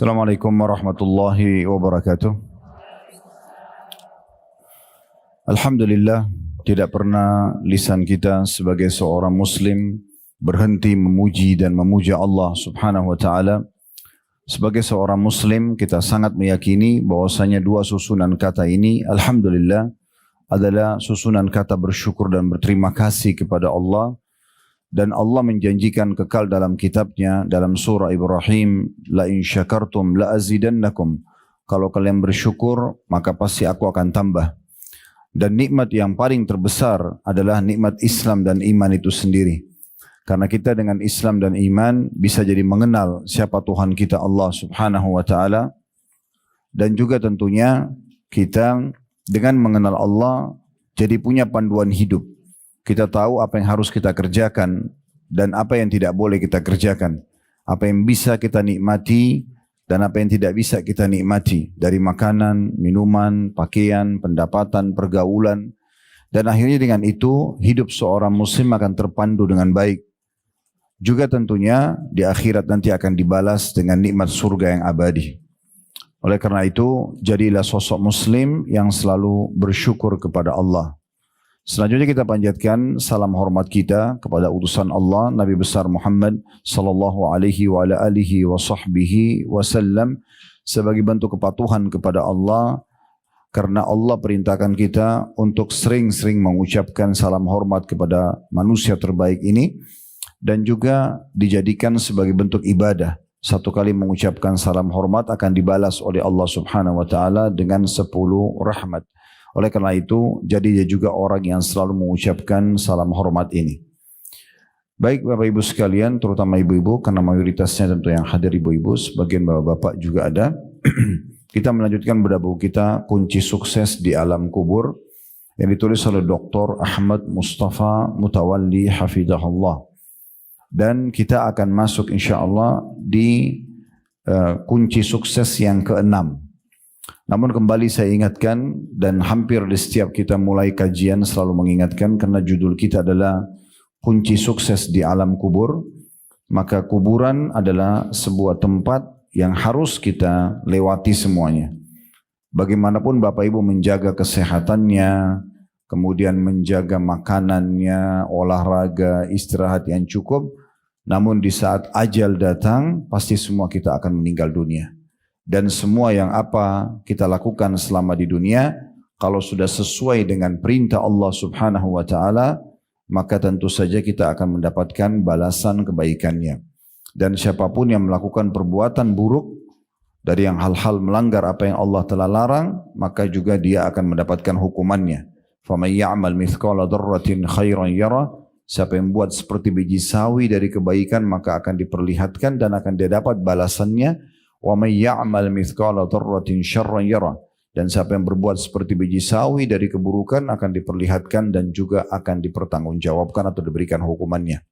Assalamualaikum warahmatullahi wabarakatuh. Alhamdulillah, tidak pernah lisan kita sebagai seorang muslim berhenti memuji dan memuja Allah subhanahu wa ta'ala. Sebagai seorang muslim kita sangat meyakini bahwasanya dua susunan kata ini, Alhamdulillah, adalah susunan kata bersyukur dan berterima kasih kepada Allah. Dan Allah menjanjikan kekal dalam kitabnya dalam surah Ibrahim, la in syakartum la azidannakum. Kalau kalian bersyukur maka pasti aku akan tambah. Dan nikmat yang paling terbesar adalah nikmat Islam dan iman itu sendiri. Karena kita dengan Islam dan iman bisa jadi mengenal siapa Tuhan kita Allah subhanahu wa ta'ala. Dan juga tentunya kita dengan mengenal Allah jadi punya panduan hidup. Kita tahu apa yang harus kita kerjakan dan apa yang tidak boleh kita kerjakan. Apa yang bisa kita nikmati dan apa yang tidak bisa kita nikmati. Dari makanan, minuman, pakaian, pendapatan, pergaulan. Dan akhirnya dengan itu hidup seorang muslim akan terpandu dengan baik. Juga tentunya di akhirat nanti akan dibalas dengan nikmat surga yang abadi. Oleh karena itu jadilah sosok muslim yang selalu bersyukur kepada Allah. Selanjutnya kita panjatkan salam hormat kita kepada utusan Allah Nabi besar Muhammad sallallahu alaihi wa ala alihi wa sahbihi wasallam sebagai bentuk kepatuhan kepada Allah karena Allah perintahkan kita untuk sering-sering mengucapkan salam hormat kepada manusia terbaik ini dan juga dijadikan sebagai bentuk ibadah. Satu kali mengucapkan salam hormat akan dibalas oleh Allah Subhanahu wa taala dengan 10 rahmat. Oleh karena itu, jadi dia juga orang yang selalu mengucapkan salam hormat ini. Baik Bapak Ibu sekalian, terutama ibu-ibu, karena mayoritasnya tentu yang hadir ibu-ibu, sebagian bapak-bapak juga ada. Kita melanjutkan bedah buku kita, Kunci Sukses di Alam Kubur, yang ditulis oleh Dr. Ahmad Mustafa Mutawalli Hafidahullah. Dan kita akan masuk insya Allah di kunci sukses yang ke-6. Namun kembali saya ingatkan dan hampir di setiap kita mulai kajian selalu mengingatkan karena judul kita adalah kunci sukses di alam kubur. Maka kuburan adalah sebuah tempat yang harus kita lewati semuanya. Bagaimanapun Bapak Ibu menjaga kesehatannya, kemudian menjaga makanannya, olahraga, istirahat yang cukup. Namun di saat ajal datang pasti semua kita akan meninggal dunia. Dan semua yang apa kita lakukan selama di dunia, kalau sudah sesuai dengan perintah Allah subhanahu wa ta'ala, maka tentu saja kita akan mendapatkan balasan kebaikannya. Dan siapapun yang melakukan perbuatan buruk, dari yang hal-hal melanggar apa yang Allah telah larang, maka juga dia akan mendapatkan hukumannya. فَمَنْ يَعْمَلْ مِثْقَالَ ذَرَّةٍ خَيْرًا يَرَهُ. Siapa yang buat seperti biji sawi dari kebaikan, maka akan diperlihatkan dan akan dia dapat balasannya. وَمَنْ يَعْمَلْ مِثْقَالَ ذَرَّةٍ شَرًّا يَرَهُ. Dan siapa yang berbuat seperti biji sawi dari keburukan akan diperlihatkan dan juga akan dipertanggungjawabkan atau diberikan hukumannya.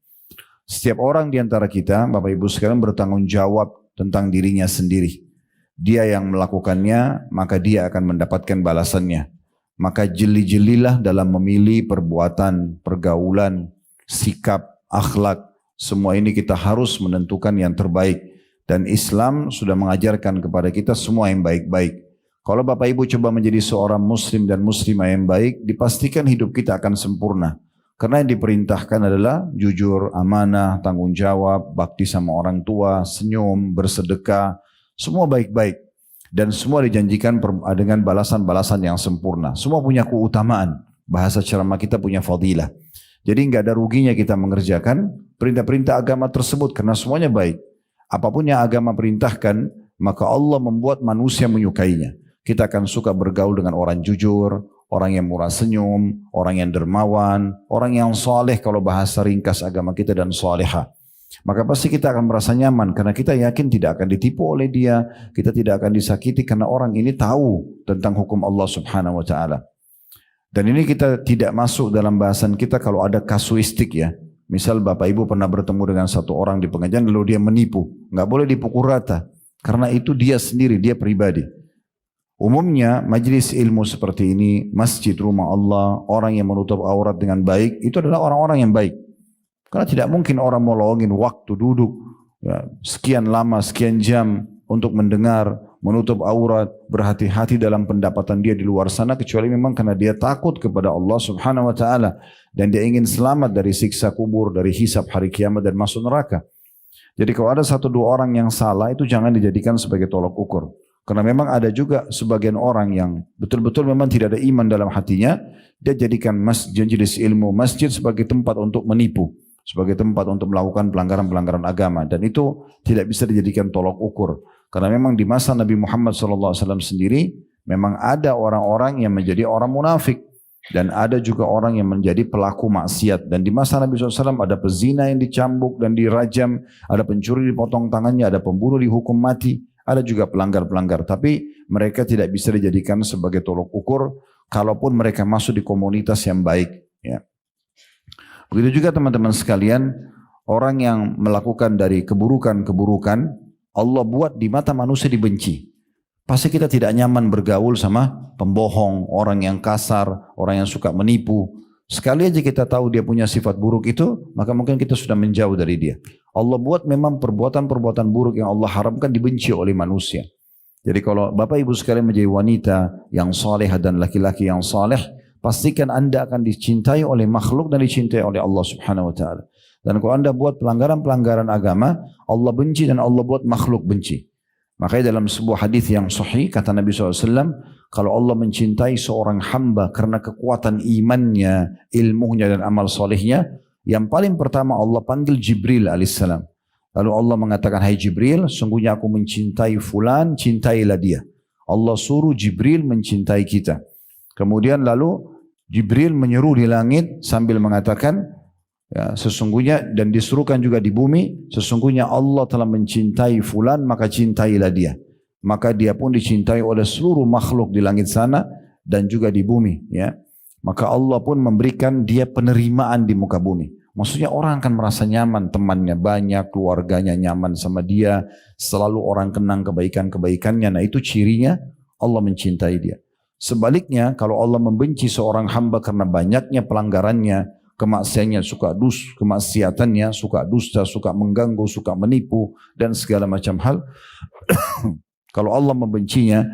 Setiap orang di antara kita, Bapak Ibu sekalian, bertanggung jawab tentang dirinya sendiri. Dia yang melakukannya, maka dia akan mendapatkan balasannya. Maka jeli-jelilah dalam memilih perbuatan, pergaulan, sikap, akhlak. Semua ini kita harus menentukan yang terbaik. Dan Islam sudah mengajarkan kepada kita semua yang baik-baik. Kalau Bapak Ibu coba menjadi seorang muslim dan muslimah yang baik, dipastikan hidup kita akan sempurna. Karena yang diperintahkan adalah jujur, amanah, tanggung jawab, bakti sama orang tua, senyum, bersedekah, semua baik-baik. Dan semua dijanjikan dengan balasan-balasan yang sempurna. Semua punya keutamaan. Bahasa ceramah kita punya fadilah. Jadi enggak ada ruginya kita mengerjakan perintah-perintah agama tersebut karena semuanya baik. Apapun yang agama perintahkan, maka Allah membuat manusia menyukainya. Kita akan suka bergaul dengan orang jujur, orang yang murah senyum, orang yang dermawan, orang yang soleh kalau bahasa ringkas agama kita dan soleha. Maka pasti kita akan merasa nyaman karena kita yakin tidak akan ditipu oleh dia, kita tidak akan disakiti karena orang ini tahu tentang hukum Allah subhanahu wa ta'ala. Dan ini kita tidak masuk dalam bahasan kita kalau ada kasuistik ya. Misal Bapak Ibu pernah bertemu dengan satu orang di pengajian lalu dia menipu. Nggak boleh dipukul rata. Karena itu dia sendiri, dia pribadi. Umumnya majlis ilmu seperti ini, masjid rumah Allah, orang yang menutup aurat dengan baik, itu adalah orang-orang yang baik. Karena tidak mungkin orang mau lowongin waktu duduk ya, sekian lama, sekian jam untuk mendengar, menutup aurat, berhati-hati dalam pendapatan dia di luar sana, kecuali memang karena dia takut kepada Allah Subhanahu wa taala dan dia ingin selamat dari siksa kubur, dari hisab hari kiamat dan masuk neraka. Jadi kalau ada satu dua orang yang salah, itu jangan dijadikan sebagai tolok ukur. Karena memang ada juga sebagian orang yang betul-betul memang tidak ada iman dalam hatinya, dia jadikan majelis ilmu, masjid sebagai tempat untuk menipu, sebagai tempat untuk melakukan pelanggaran-pelanggaran agama, dan itu tidak bisa dijadikan tolok ukur. Karena memang di masa Nabi Muhammad SAW sendiri memang ada orang-orang yang menjadi orang munafik dan ada juga orang yang menjadi pelaku maksiat. Dan di masa Nabi SAW ada pezina yang dicambuk dan dirajam, ada pencuri dipotong tangannya, ada pembunuh dihukum mati, ada juga pelanggar-pelanggar. Tapi mereka tidak bisa dijadikan sebagai tolok ukur kalaupun mereka masuk di komunitas yang baik. Ya. Begitu juga teman-teman sekalian, orang yang melakukan dari keburukan-keburukan, Allah buat di mata manusia dibenci. Pasti kita tidak nyaman bergaul sama pembohong, orang yang kasar, orang yang suka menipu. Sekali aja kita tahu dia punya sifat buruk itu, maka mungkin kita sudah menjauh dari dia. Allah buat memang perbuatan-perbuatan buruk yang Allah haramkan dibenci oleh manusia. Jadi kalau Bapak Ibu sekalian menjadi wanita yang saleh dan laki-laki yang saleh, pastikan Anda akan dicintai oleh makhluk dan dicintai oleh Allah Subhanahu wa taala. Dan kalau Anda buat pelanggaran-pelanggaran agama, Allah benci dan Allah buat makhluk benci. Makanya dalam sebuah hadis yang sahih kata Nabi SAW, kalau Allah mencintai seorang hamba karena kekuatan imannya, ilmunya dan amal solehnya, yang paling pertama Allah panggil Jibril alaihissalam. Lalu Allah mengatakan, hai Jibril, sungguhnya aku mencintai fulan, cintailah dia. Allah suruh Jibril mencintai kita. Kemudian lalu Jibril menyeru di langit sambil mengatakan, ya, sesungguhnya, dan disuruhkan juga di bumi, sesungguhnya Allah telah mencintai fulan, maka cintailah dia. Maka dia pun dicintai oleh seluruh makhluk di langit sana dan juga di bumi. Ya. Maka Allah pun memberikan dia penerimaan di muka bumi. Maksudnya orang akan merasa nyaman, temannya banyak, keluarganya nyaman sama dia, selalu orang kenang kebaikan-kebaikannya. Nah itu cirinya Allah mencintai dia. Sebaliknya kalau Allah membenci seorang hamba karena banyaknya pelanggarannya, kemaksiatannya, suka dusta, suka mengganggu, suka menipu dan segala macam hal. Kalau Allah membencinya,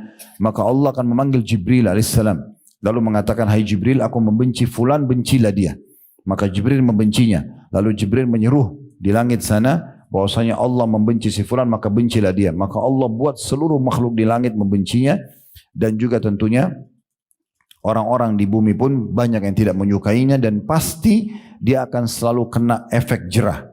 maka Allah akan memanggil Jibril alaihissalam. Lalu mengatakan, hai Jibril, aku membenci fulan, bencilah dia. Maka Jibril membencinya. Lalu Jibril menyeruh di langit sana bahwasanya Allah membenci si fulan, maka bencilah dia. Maka Allah buat seluruh makhluk di langit membencinya, dan juga tentunya orang-orang di bumi pun banyak yang tidak menyukainya, dan pasti dia akan selalu kena efek jerah.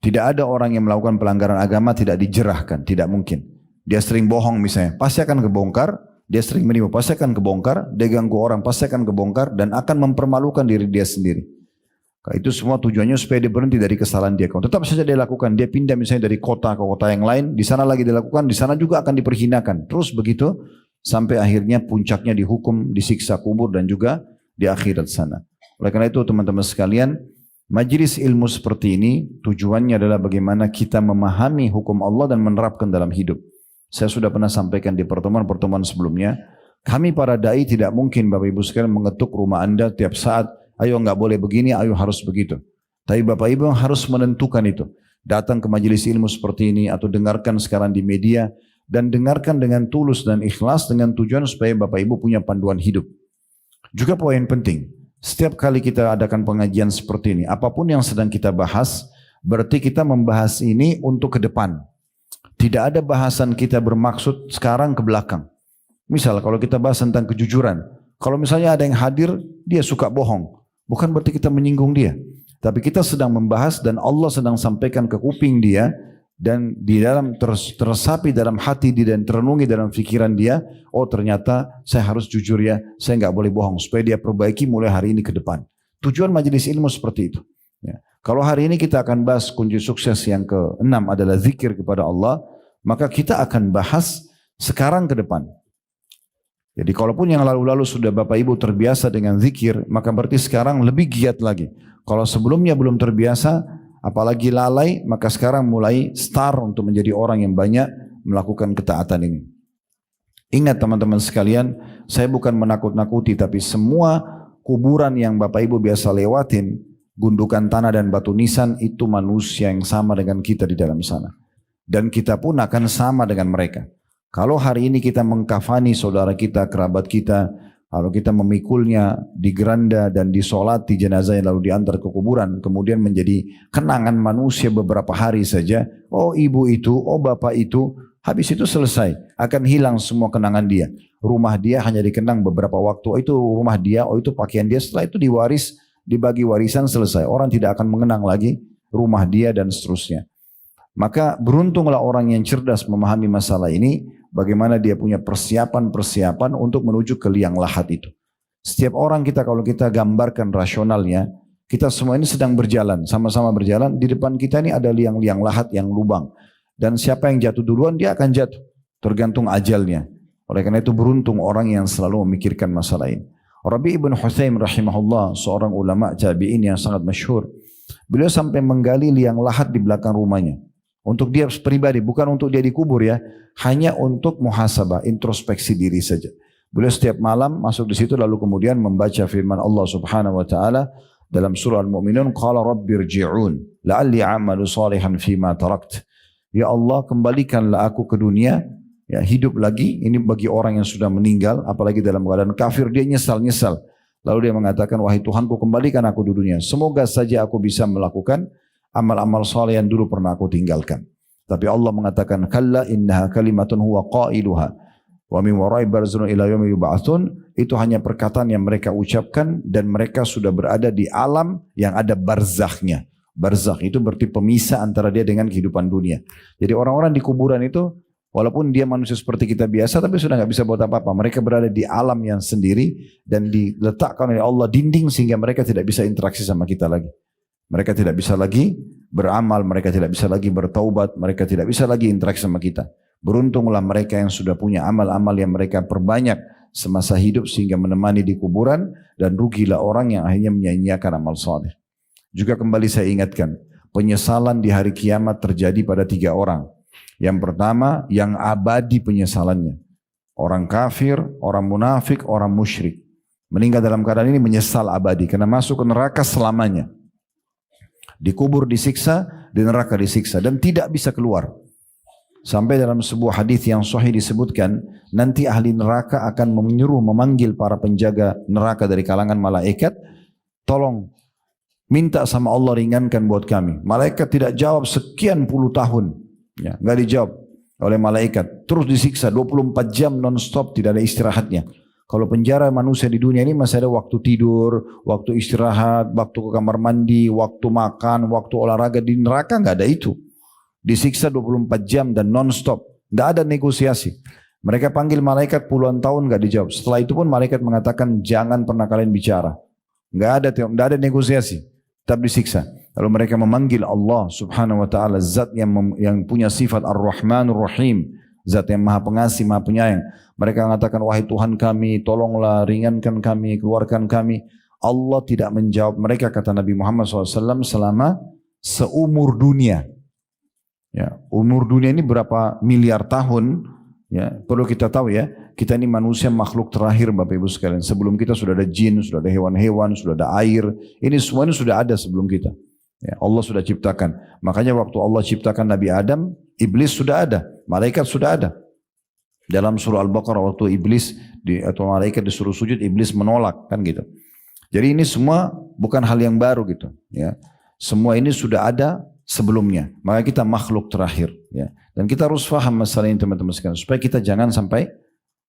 Tidak ada orang yang melakukan pelanggaran agama tidak dijerahkan, tidak mungkin. Dia sering bohong misalnya, pasti akan kebongkar. Dia sering menipu, pasti akan kebongkar. Dia ganggu orang, pasti akan kebongkar dan akan mempermalukan diri dia sendiri. Itu semua tujuannya supaya dia berhenti dari kesalahan dia. Kalau tetap saja dia lakukan, dia pindah misalnya dari kota ke kota yang lain, di sana lagi dia lakukan, di sana juga akan diperhinakan. Terus begitu sampai akhirnya puncaknya dihukum, disiksa kubur dan juga di akhirat sana. Oleh karena itu teman-teman sekalian, majelis ilmu seperti ini tujuannya adalah bagaimana kita memahami hukum Allah dan menerapkan dalam hidup. Saya sudah pernah sampaikan di pertemuan-pertemuan sebelumnya, kami para dai tidak mungkin Bapak Ibu sekalian mengetuk rumah Anda tiap saat, ayo enggak boleh begini, ayo harus begitu. Tapi Bapak Ibu harus menentukan itu. Datang ke majelis ilmu seperti ini atau dengarkan sekarang di media, dan dengarkan dengan tulus dan ikhlas dengan tujuan supaya Bapak Ibu punya panduan hidup. Juga poin penting, setiap kali kita adakan pengajian seperti ini, apapun yang sedang kita bahas, berarti kita membahas ini untuk ke depan. Tidak ada bahasan kita bermaksud sekarang ke belakang. Misal kalau kita bahas tentang kejujuran, kalau misalnya ada yang hadir, dia suka bohong, bukan berarti kita menyinggung dia. Tapi kita sedang membahas dan Allah sedang sampaikan ke kuping dia, dan di dalam tersapi dalam hati dia dan terenungi dalam pikiran dia, oh ternyata saya harus jujur ya, saya nggak boleh bohong, supaya dia perbaiki mulai hari ini ke depan. Tujuan majelis ilmu seperti itu. Ya. Kalau hari ini kita akan bahas kunci sukses yang ke-6 adalah zikir kepada Allah, maka kita akan bahas sekarang ke depan. Jadi kalaupun yang lalu-lalu sudah Bapak Ibu terbiasa dengan zikir, maka berarti sekarang lebih giat lagi. Kalau sebelumnya belum terbiasa, apalagi lalai, maka sekarang mulai start untuk menjadi orang yang banyak melakukan ketaatan ini. Ingat teman-teman sekalian, saya bukan menakut-nakuti, tapi semua kuburan yang Bapak Ibu biasa lewatin, gundukan tanah dan batu nisan, itu manusia yang sama dengan kita di dalam sana. Dan kita pun akan sama dengan mereka. Kalau hari ini kita mengkafani saudara kita, kerabat kita, kalau kita memikulnya di geranda dan disolati jenazahnya lalu diantar ke kuburan, kemudian menjadi kenangan manusia beberapa hari saja, oh ibu itu, oh bapak itu, habis itu selesai, akan hilang semua kenangan dia. Rumah dia hanya dikenang beberapa waktu, oh itu rumah dia, oh itu pakaian dia, setelah itu diwaris, dibagi warisan, selesai. Orang tidak akan mengenang lagi rumah dia dan seterusnya. Maka beruntunglah orang yang cerdas memahami masalah ini, bagaimana dia punya persiapan-persiapan untuk menuju ke liang lahat itu. Setiap orang kita kalau kita gambarkan rasionalnya, kita semua ini sedang berjalan, sama-sama berjalan, di depan kita ini ada liang-liang lahat yang lubang. Dan siapa yang jatuh duluan dia akan jatuh, tergantung ajalnya. Oleh karena itu beruntung orang yang selalu memikirkan masalah ini. Rabi' ibn Hutsaim rahimahullah, seorang ulama tabi'in yang sangat masyhur, beliau sampai menggali liang lahat di belakang rumahnya. Untuk dia pribadi, bukan untuk dia dikubur ya, hanya untuk muhasabah, introspeksi diri saja. Beliau setiap malam masuk di situ lalu kemudian membaca firman Allah Subhanahu wa taala dalam surah Al-Mu'minun, qala rabbirji'un la'alli a'malu salihan fima tarakt. Ya Allah, kembalikanlah aku ke dunia, ya hidup lagi. Ini bagi orang yang sudah meninggal, apalagi dalam keadaan kafir, dia nyesal-nyesal. Lalu dia mengatakan, wahai Tuhanku, kembalikan aku di dunia. Semoga saja aku bisa melakukan amal-amal saleh yang dulu pernah aku tinggalkan. Tapi Allah mengatakan, kalla innaha kalimatun huwa qailuha wa min wara'i barzun ila yaumi yub'atsun. Itu hanya perkataan yang mereka ucapkan dan mereka sudah berada di alam yang ada barzakhnya. Barzakh itu berarti pemisah antara dia dengan kehidupan dunia. Jadi orang-orang di kuburan itu, walaupun dia manusia seperti kita biasa, tapi sudah nggak bisa buat apa-apa. Mereka berada di alam yang sendiri dan diletakkan oleh Allah dinding sehingga mereka tidak bisa interaksi sama kita lagi. Mereka tidak bisa lagi beramal, mereka tidak bisa lagi bertaubat, mereka tidak bisa lagi interaksi sama kita. Beruntunglah mereka yang sudah punya amal-amal yang mereka perbanyak semasa hidup sehingga menemani di kuburan, dan rugilah orang yang akhirnya menyia-nyiakan amal saleh. Juga kembali saya ingatkan, penyesalan di hari kiamat terjadi pada 3 orang. Yang pertama, yang abadi penyesalannya. Orang kafir, orang munafik, orang musyrik. Meninggal dalam keadaan ini menyesal abadi karena masuk ke neraka selamanya. Dikubur disiksa, di neraka disiksa dan tidak bisa keluar. Sampai dalam sebuah hadis yang sahih disebutkan, nanti ahli neraka akan memanggil para penjaga neraka dari kalangan malaikat, tolong minta sama Allah ringankan buat kami. Malaikat tidak jawab sekian puluh tahun, ya, nggak dijawab oleh malaikat. Terus disiksa 24 jam non-stop, tidak ada istirahatnya. Kalau penjara manusia di dunia ini masih ada waktu tidur, waktu istirahat, waktu ke kamar mandi, waktu makan, waktu olahraga. Di neraka nggak ada itu. Disiksa 24 jam dan non-stop. Nggak ada negosiasi. Mereka panggil malaikat puluhan tahun nggak dijawab. Setelah itu pun malaikat mengatakan jangan pernah kalian bicara. Nggak ada negosiasi. Tetap disiksa. Lalu mereka memanggil Allah Subhanahu wa taala, zat yang punya sifat Ar-Rahmanur Rahim, zat yang Maha Pengasih, Maha Penyayang. Mereka mengatakan, wahai Tuhan kami, tolonglah ringankan kami, keluarkan kami. Allah tidak menjawab mereka, kata Nabi Muhammad SAW, selama seumur dunia. Ya, umur dunia ini berapa miliar tahun? Ya, perlu kita tahu ya, kita ini manusia makhluk terakhir Bapak Ibu sekalian. Sebelum kita sudah ada jin, sudah ada hewan-hewan, sudah ada air. Ini semua ini sudah ada sebelum kita. Ya, Allah sudah ciptakan. Makanya waktu Allah ciptakan Nabi Adam, iblis sudah ada, malaikat sudah ada. Dalam surah Al-Baqarah waktu iblis atau malaikat disuruh sujud, iblis menolak, kan gitu. Jadi ini semua bukan hal yang baru gitu. Ya, semua ini sudah ada sebelumnya. Maka kita makhluk terakhir. Ya, dan kita harus faham masalah ini teman-teman sekalian, supaya kita jangan sampai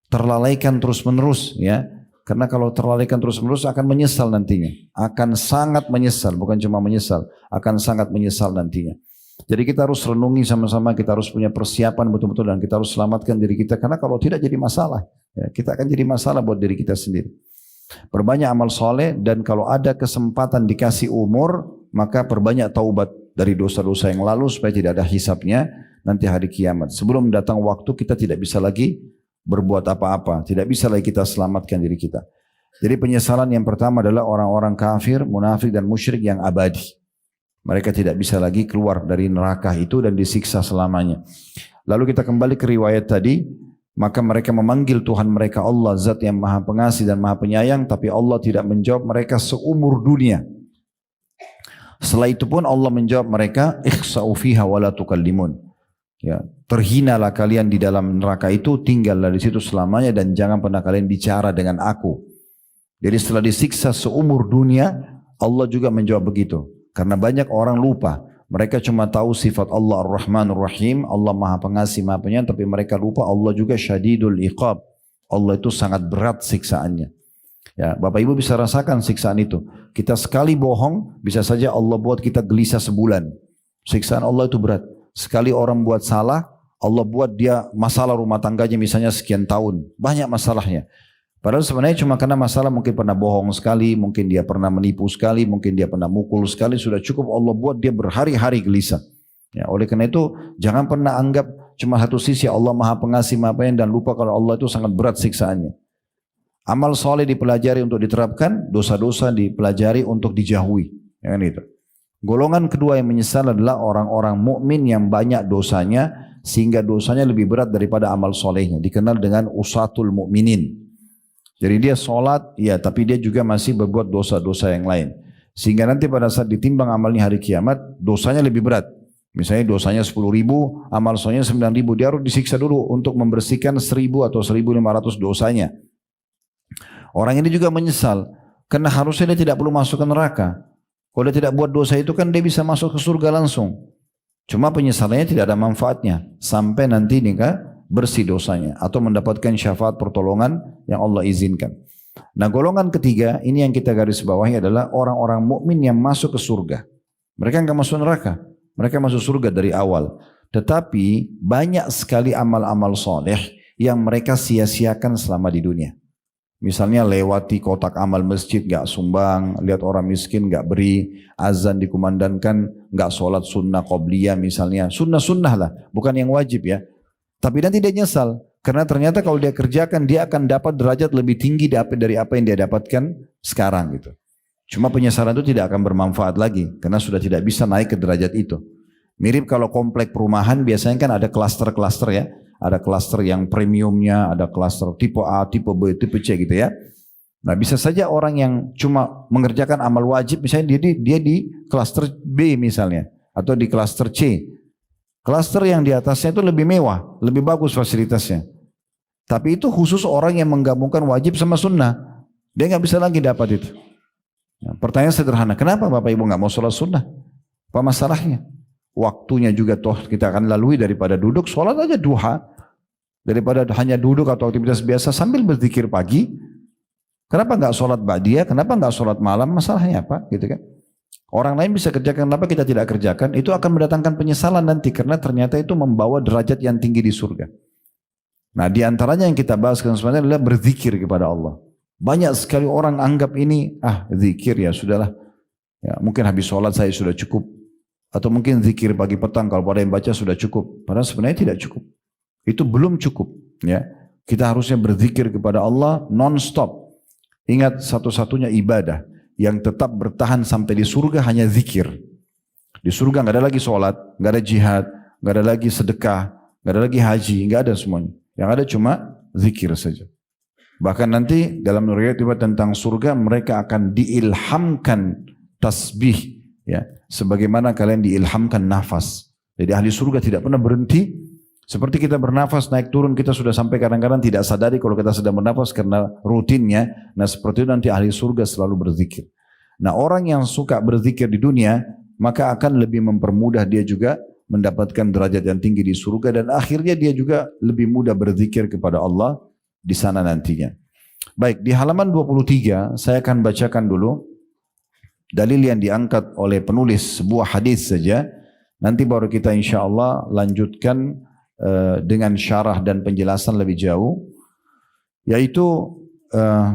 terlalaikan terus-menerus. Ya, karena kalau terlalaikan terus-menerus akan menyesal nantinya. Akan sangat menyesal, bukan cuma menyesal, akan sangat menyesal nantinya. Jadi kita harus renungi sama-sama, kita harus punya persiapan betul-betul dan kita harus selamatkan diri kita. Karena kalau tidak jadi masalah, ya, kita akan jadi masalah buat diri kita sendiri. Perbanyak amal soleh dan kalau ada kesempatan dikasih umur, maka perbanyak taubat dari dosa-dosa yang lalu supaya tidak ada hisapnya nanti hari kiamat. Sebelum datang waktu kita tidak bisa lagi berbuat apa-apa, tidak bisa lagi kita selamatkan diri kita. Jadi penyesalan yang pertama adalah orang-orang kafir, munafik dan musyrik yang abadi. Mereka tidak bisa lagi keluar dari neraka itu dan disiksa selamanya. Lalu kita kembali ke riwayat tadi, maka mereka memanggil Tuhan mereka Allah, zat yang Maha Pengasih dan Maha Penyayang, tapi Allah tidak menjawab mereka seumur dunia. Setelah itu pun Allah menjawab mereka, ikhsa'u fiha wa la tukallimun. Ya, terhinalah kalian di dalam neraka itu, tinggallah di situ selamanya dan jangan pernah kalian bicara dengan aku. Jadi setelah disiksa seumur dunia, Allah juga menjawab begitu. Karena banyak orang lupa. Mereka cuma tahu sifat Allah Ar-Rahman Ar-Rahim, Allah Maha Pengasih Maha Penyayang, tapi mereka lupa Allah juga Syadidul Iqab. Allah itu sangat berat siksaannya. Ya, Bapak Ibu bisa rasakan siksaan itu. Kita sekali bohong, bisa saja Allah buat kita gelisah sebulan. Siksaan Allah itu berat. Sekali orang buat salah, Allah buat dia masalah rumah tangganya misalnya sekian tahun. Banyak masalahnya. Padahal sebenarnya cuma karena masalah mungkin pernah bohong sekali, mungkin dia pernah menipu sekali, mungkin dia pernah mukul sekali, sudah cukup Allah buat dia berhari-hari gelisah. Ya, oleh karena itu jangan pernah anggap cuma satu sisi Allah Maha Pengasih Maha Penyayang dan lupa kalau Allah itu sangat berat siksaannya. Amal soleh dipelajari untuk diterapkan, dosa-dosa dipelajari untuk dijauhi. Ya kan itu. Golongan kedua yang menyesal adalah orang-orang mukmin yang banyak dosanya sehingga dosanya lebih berat daripada amal solehnya. Dikenal dengan usatul mukminin. Jadi dia sholat, ya tapi dia juga masih berbuat dosa-dosa yang lain. Sehingga nanti pada saat ditimbang amalnya hari kiamat, dosanya lebih berat. Misalnya dosanya 10.000, amal solehnya 9.000. Dia harus disiksa dulu untuk membersihkan 1.000 atau 1.500 dosanya. Orang ini juga menyesal karena harusnya dia tidak perlu masuk ke neraka. Kalau dia tidak buat dosa itu kan dia bisa masuk ke surga langsung. Cuma penyesalannya tidak ada manfaatnya sampai nanti nikah bersih dosanya atau mendapatkan syafaat pertolongan yang Allah izinkan. Nah, golongan ketiga ini yang kita garis bawahi adalah orang-orang mukmin yang masuk ke surga. Mereka enggak masuk neraka, mereka masuk surga dari awal. Tetapi banyak sekali amal-amal soleh yang mereka sia-siakan selama di dunia. Misalnya lewati kotak amal masjid gak sumbang, lihat orang miskin gak beri, azan dikumandangkan gak sholat sunnah qobliyah misalnya, sunnah-sunnah lah, bukan yang wajib ya. Tapi nanti dia nyesal, karena ternyata kalau dia kerjakan dia akan dapat derajat lebih tinggi dari apa yang dia dapatkan sekarang gitu. Cuma penyesalan itu tidak akan bermanfaat lagi, karena sudah tidak bisa naik ke derajat itu. Mirip kalau komplek perumahan biasanya kan ada klaster-klaster ya. Ada klaster yang premiumnya, ada klaster tipe A, tipe B, tipe C gitu ya. Nah bisa saja orang yang cuma mengerjakan amal wajib, misalnya dia di klaster B misalnya, atau di klaster C. Klaster yang di atasnya itu lebih mewah, lebih bagus fasilitasnya. Tapi itu khusus orang yang menggabungkan wajib sama sunnah. Dia nggak bisa lagi dapat itu. Nah, pertanyaan sederhana, kenapa Bapak Ibu nggak mau sholat sunnah? Apa masalahnya? Waktunya juga toh kita akan lalui daripada duduk, sholat aja duha. Daripada hanya duduk atau aktivitas biasa sambil berzikir pagi. Kenapa enggak sholat ba'diyah? Kenapa enggak sholat malam? Masalahnya apa? Gitu kan? Orang lain bisa kerjakan, kenapa kita tidak kerjakan? Itu akan mendatangkan penyesalan nanti karena ternyata itu membawa derajat yang tinggi di surga. Nah, di antaranya yang kita bahas sebenarnya adalah berzikir kepada Allah. Banyak sekali orang anggap ini zikir ya sudahlah. Ya, mungkin habis sholat saya sudah cukup. Atau mungkin zikir pagi petang kalau pada yang baca sudah cukup. Padahal sebenarnya tidak cukup. Itu belum cukup ya. Kita harusnya berzikir kepada Allah non-stop. Ingat satu-satunya ibadah yang tetap bertahan sampai di surga hanya zikir. Di surga nggak ada lagi sholat, nggak ada jihad, nggak ada lagi sedekah, nggak ada lagi haji, nggak ada semuanya. Yang ada cuma zikir saja. Bahkan nanti dalam riwayat tentang surga mereka akan diilhamkan tasbih ya, sebagaimana kalian diilhamkan nafas. Jadi ahli surga tidak pernah berhenti. Seperti kita bernafas naik turun kita sudah sampai kadang-kadang tidak sadari kalau kita sedang bernafas karena rutinnya. Nah seperti itu nanti ahli surga selalu berzikir. Nah orang yang suka berzikir di dunia maka akan lebih mempermudah dia juga mendapatkan derajat yang tinggi di surga dan akhirnya dia juga lebih mudah berzikir kepada Allah di sana nantinya. Baik, di halaman 23 saya akan bacakan dulu dalil yang diangkat oleh penulis sebuah hadis saja. Nanti baru kita insya Allah lanjutkan dengan syarah dan penjelasan lebih jauh, yaitu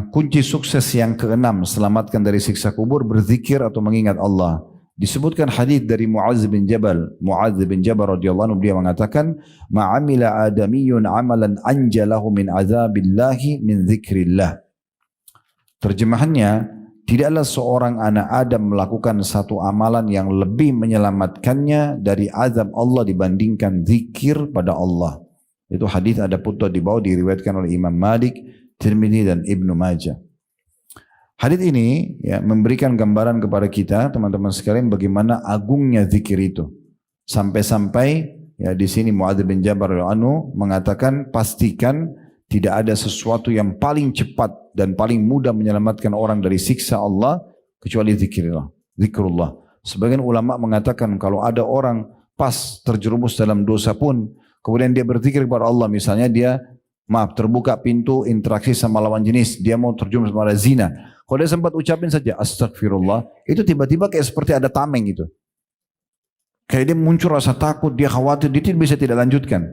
kunci sukses yang keenam selamatkan dari siksa kubur berzikir atau mengingat Allah. Disebutkan hadis dari Mu'adz bin Jabal radhiyallahu anhu, beliau mengatakan ma'amila adamiyun amalan anjalahu min azabillahi min dzikrillah. Terjemahannya, tidaklah seorang anak Adam melakukan satu amalan yang lebih menyelamatkannya dari azab Allah dibandingkan zikir pada Allah. Itu hadis ada putut di bawah diriwayatkan oleh Imam Malik, Tirmidzi dan Ibnu Majah. Hadis ini ya, memberikan gambaran kepada kita teman-teman sekalian bagaimana agungnya zikir itu. Sampai-sampai Ya, di sini Muadz bin Jabal radhiyallahu anhu mengatakan pastikan tidak ada sesuatu yang paling cepat dan paling mudah menyelamatkan orang dari siksa Allah kecuali zikrullah. Sebagian ulama mengatakan kalau ada orang pas terjerumus dalam dosa pun kemudian dia berzikir kepada Allah, misalnya dia terbuka pintu interaksi sama lawan jenis, dia mau terjerumus pada zina. Kalau dia sempat ucapin saja astagfirullah, itu tiba-tiba kayak seperti ada tameng gitu. Kayak dia muncul rasa takut, dia khawatir, dia bisa tidak lanjutkan.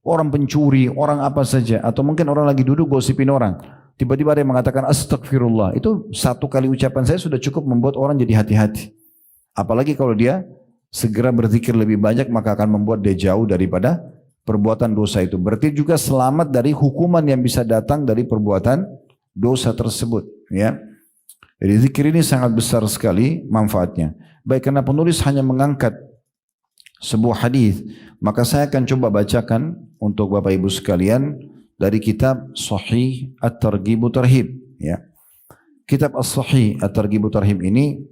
Orang pencuri, orang apa saja, atau mungkin orang lagi duduk gosipin orang. Tiba-tiba ada yang mengatakan astagfirullah. Itu satu kali ucapan saya sudah cukup membuat orang jadi hati-hati. Apalagi kalau dia segera berzikir lebih banyak, maka akan membuat dia jauh daripada perbuatan dosa itu. Berarti juga selamat dari hukuman yang bisa datang dari perbuatan dosa tersebut. Ya. Jadi zikir ini sangat besar sekali manfaatnya. Baik, karena penulis hanya mengangkat sebuah hadis, maka saya akan coba bacakan untuk Bapak Ibu sekalian dari kitab Sahih At-Targhib Tarhib. Ya. Kitab As-Sahih At-Targhib Tarhib ini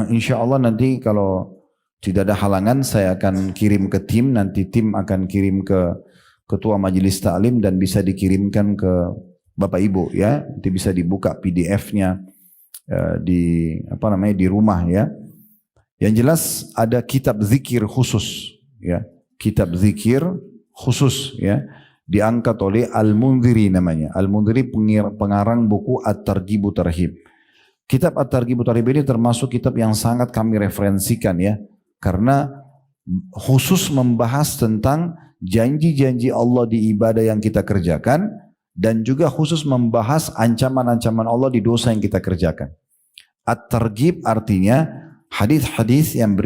insya Allah nanti kalau tidak ada halangan saya akan kirim ke tim, nanti tim akan kirim ke ketua majelis taklim dan bisa dikirimkan ke Bapak Ibu ya, nanti bisa dibuka PDF-nya di di rumah ya. Yang jelas ada kitab zikir khusus ya, kitab zikir khusus ya, diangkat oleh Al-Mundhiri namanya. Al-Mundhiri pengarang buku At-Targhib Tarhib. Kitab At-Targhib Tarhib ini termasuk kitab yang sangat kami referensikan ya, karena khusus membahas tentang janji-janji Allah di ibadah yang kita kerjakan dan juga khusus membahas ancaman-ancaman Allah di dosa yang kita kerjakan. At-Targhib artinya hadis-hadis yang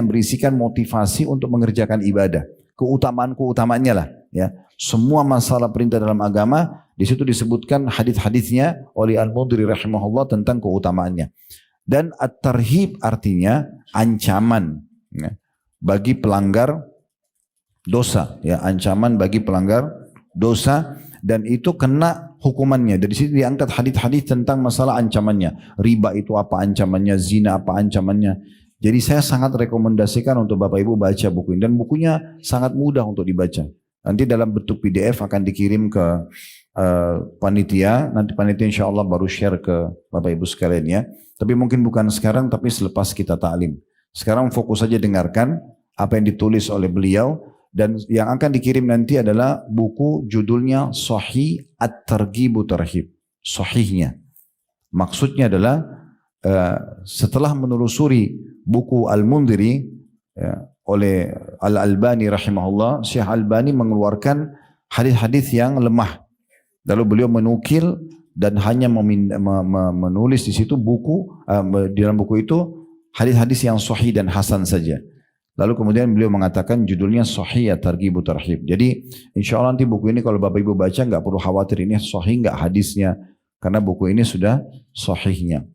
berisikan motivasi untuk mengerjakan ibadah, keutamaannya lah ya. Semua masalah perintah dalam agama di situ disebutkan hadis-hadisnya oleh Al-Mundhiri rahimahullah tentang keutamaannya. Dan at-tarhib artinya ancaman ya, bagi pelanggar dosa ya, ancaman bagi pelanggar dosa, dan itu kena hukumannya. Dari situ diangkat hadis-hadis tentang masalah ancamannya. Riba itu apa ancamannya, zina apa ancamannya. Jadi saya sangat rekomendasikan untuk Bapak Ibu baca buku ini, dan bukunya sangat mudah untuk dibaca. Nanti dalam bentuk PDF akan dikirim ke panitia. Nanti panitia insya Allah baru share ke Bapak Ibu sekalian ya. Tapi mungkin bukan sekarang, tapi selepas kita ta'lim. Sekarang fokus saja dengarkan apa yang ditulis oleh beliau. Dan yang akan dikirim nanti adalah buku judulnya Sahih At-Targhib Tarhib. Sahihnya. Maksudnya adalah setelah menelusuri buku Al-Mundhiri oleh Al-Albani rahimahullah, Syekh Al-Albani mengeluarkan hadis-hadis yang lemah. Lalu beliau menukil dan hanya menulis di situ buku, di dalam buku itu hadis-hadis yang sahih dan hasan saja. Lalu kemudian beliau mengatakan judulnya Sahih At-Targhib Tarhib. Jadi insya Allah nanti buku ini kalau Bapak Ibu baca nggak perlu khawatir ini sahih nggak hadisnya, karena buku ini sudah sahihnya.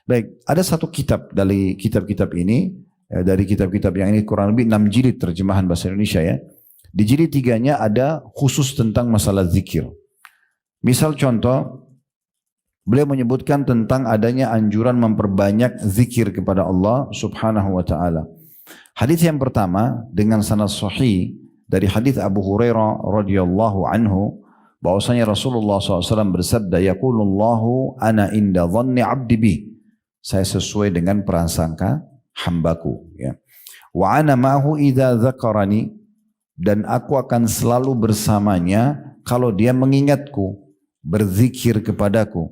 Baik, ada satu kitab dari kitab-kitab ini, dari kitab-kitab yang ini kurang lebih 6 jilid terjemahan bahasa Indonesia ya. Di jilid 3-nya ada khusus tentang masalah zikir. Misal contoh, beliau menyebutkan tentang adanya anjuran memperbanyak zikir kepada Allah Subhanahu wa taala. Hadis yang pertama dengan sanad sahih dari hadis Abu Hurairah radhiyallahu anhu bahwasanya Rasulullah SAW bersabda, yaqulullahu ana inda dhanni abdi bi, saya sesuai dengan prasangka hambaku ya. Wa ana ma'hu idza dzakarani, dan aku akan selalu bersamanya kalau dia mengingatku, berzikir kepadaku,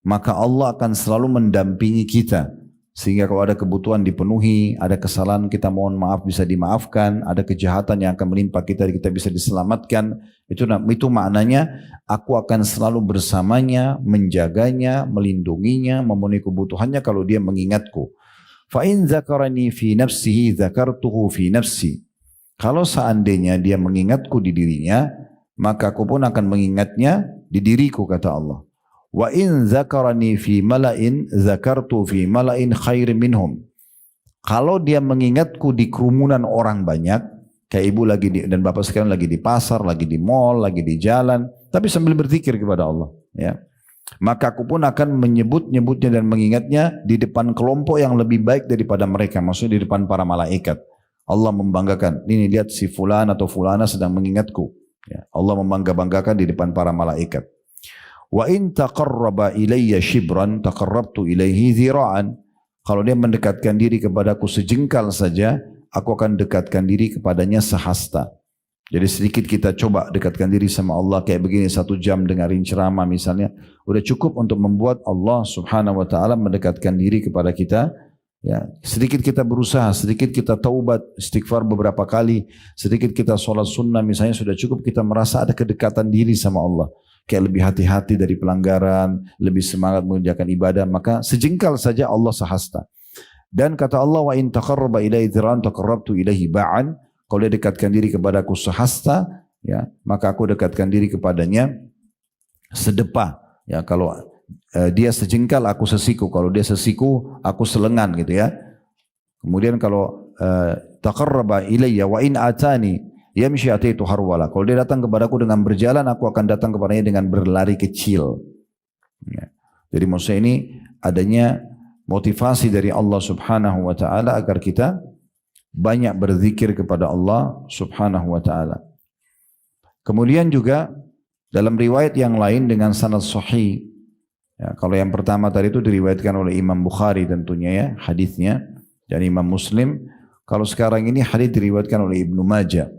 maka Allah akan selalu mendampingi kita. Sehingga kalau ada kebutuhan dipenuhi, ada kesalahan kita mohon maaf bisa dimaafkan, ada kejahatan yang akan menimpa kita bisa diselamatkan. Itu maknanya aku akan selalu bersamanya, menjaganya, melindunginya, memenuhi kebutuhannya kalau dia mengingatku. Fa in dzakarani fi nafsihi dzakartuhu fi nafsi. Kalau seandainya dia mengingatku di dirinya, maka aku pun akan mengingatnya di diriku, kata Allah. Wa in zakarani fi mala'in zakartu fi mala'in khair minhum. Kalau dia mengingatku di kerumunan orang banyak, kayak ibu lagi dan bapak sekalian lagi di pasar, lagi di mall, lagi di jalan, tapi sambil berzikir kepada Allah, ya. Maka aku pun akan menyebut-nyebutnya dan mengingatnya di depan kelompok yang lebih baik daripada mereka, maksudnya di depan para malaikat. Allah membanggakan. Ini lihat si fulan atau fulana sedang mengingatku. Ya, Allah membanggakan di depan para malaikat. Wa in taqarraba ilayya shibran taqarrabtu ilaihi dhira'an. Kalau dia mendekatkan diri kepadaku sejengkal saja, aku akan dekatkan diri kepadanya sehasta. Jadi sedikit kita coba dekatkan diri sama Allah kayak begini 1 jam dengerin ceramah misalnya, udah cukup untuk membuat Allah Subhanahu wa taala mendekatkan diri kepada kita. Ya, sedikit kita berusaha, sedikit kita taubat, istighfar beberapa kali, sedikit kita sholat sunnah misalnya sudah cukup kita merasa ada kedekatan diri sama Allah. Kayak lebih hati-hati dari pelanggaran, lebih semangat mengerjakan ibadah, maka sejengkal saja Allah sehasta. Dan kata Allah, wa in taqarraba ilaihi dhira'an taqarrabtu ilaihi ba'an. Kalau dia dekatkan diri kepadaku sehasta, ya, maka aku dekatkan diri kepadanya sedepa. Ya, kalau dia sejengkal aku sesiku, kalau dia sesiku aku selengan gitu ya. Kemudian kalau taqarraba ilayya wa in atani yamshi ataitu harwala. Kalau dia datang kepadaku dengan berjalan, aku akan datang kepadanya dengan berlari kecil. Ya. Jadi maksudnya ini adanya motivasi dari Allah Subhanahu wa taala agar kita banyak berzikir kepada Allah Subhanahu wa taala. Kemudian juga dalam riwayat yang lain dengan sanad sahih. Ya, kalau yang pertama tadi itu diriwayatkan oleh Imam Bukhari tentunya ya hadisnya, dan Imam Muslim. Kalau sekarang ini hadis diriwayatkan oleh Ibnu Majah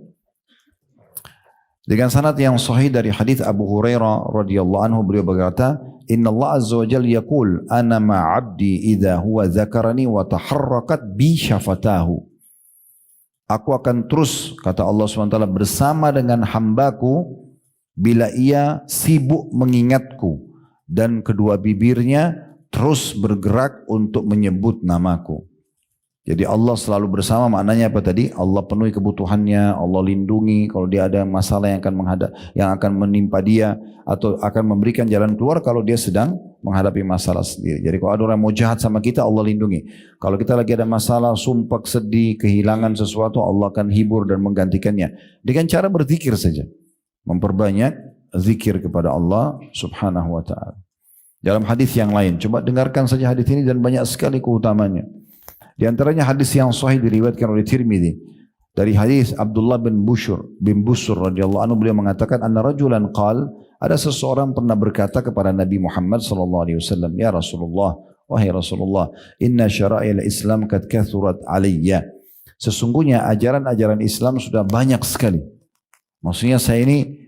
dengan sanad yang sahih dari hadis Abu Hurairah radhiyallahu anhu, beliau berkata, Inna Allah azza wa jalla yaqul ana ma'abdi idza huwa dzakarani wa taharrakat bi syafatahu. Aku akan terus, kata Allah SWT, bersama dengan hambaku bila ia sibuk mengingatku dan kedua bibirnya terus bergerak untuk menyebut namaku. Jadi Allah selalu bersama, maknanya apa tadi? Allah penuhi kebutuhannya, Allah lindungi kalau dia ada masalah yang akan menimpa dia, atau akan memberikan jalan keluar kalau dia sedang menghadapi masalah sendiri. Jadi kalau ada orang mau jahat sama kita, Allah lindungi. Kalau kita lagi ada masalah, sumpah, sedih, kehilangan sesuatu, Allah akan hibur dan menggantikannya dengan cara berzikir saja. Memperbanyak zikir kepada Allah Subhanahu wa taala. Dalam hadis yang lain, coba dengarkan saja hadis ini dan banyak sekali keutamanya. Di antaranya hadis yang sahih diriwayatkan oleh Tirmidzi dari hadis Abdullah bin Busur radhiyallahu anhu, beliau mengatakan anna rajulan qal, ada seseorang pernah berkata kepada Nabi Muhammad sallallahu alaihi wasallam, ya Rasulullah, wahai Rasulullah, inna syara'il Islam qad kathurat alayya. Sesungguhnya ajaran-ajaran Islam sudah banyak sekali. Maksudnya saya ini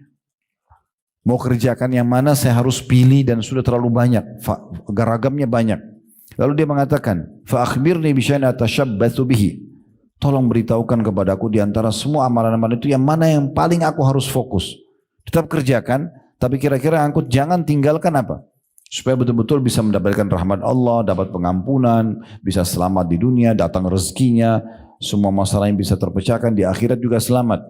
mau kerjakan yang mana saya harus pilih dan sudah terlalu banyak, ragamnya banyak. Lalu dia mengatakan, fa akhbirni bi syai'in atashabbatsu bihi. Tolong beritahukan kepadaku di antara semua amalan-amalan itu yang mana yang paling aku harus fokus. Tetap kerjakan, tapi kira-kira aku jangan tinggalkan apa? Supaya betul-betul bisa mendapatkan rahmat Allah, dapat pengampunan, bisa selamat di dunia, datang rezekinya, semua masalah yang bisa terpecahkan di akhirat juga selamat.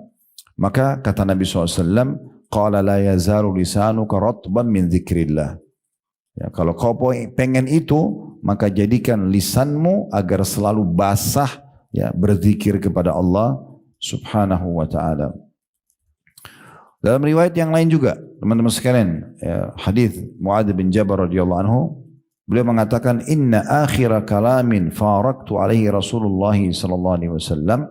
Maka kata Nabi SAW, qala la yazalu lisanuka ratban min dzikrillah. Ya, kalau kau pengen itu, maka jadikan lisanmu agar selalu basah, ya, berzikir kepada Allah Subhanahu wa taala. Dalam riwayat yang lain juga, teman-teman sekalian, ya, hadis Muadz bin Jabal radhiyallahu anhu, beliau mengatakan, inna akhira kalamin faraktu alaihi Rasulullah sallallahu alaihi wasallam.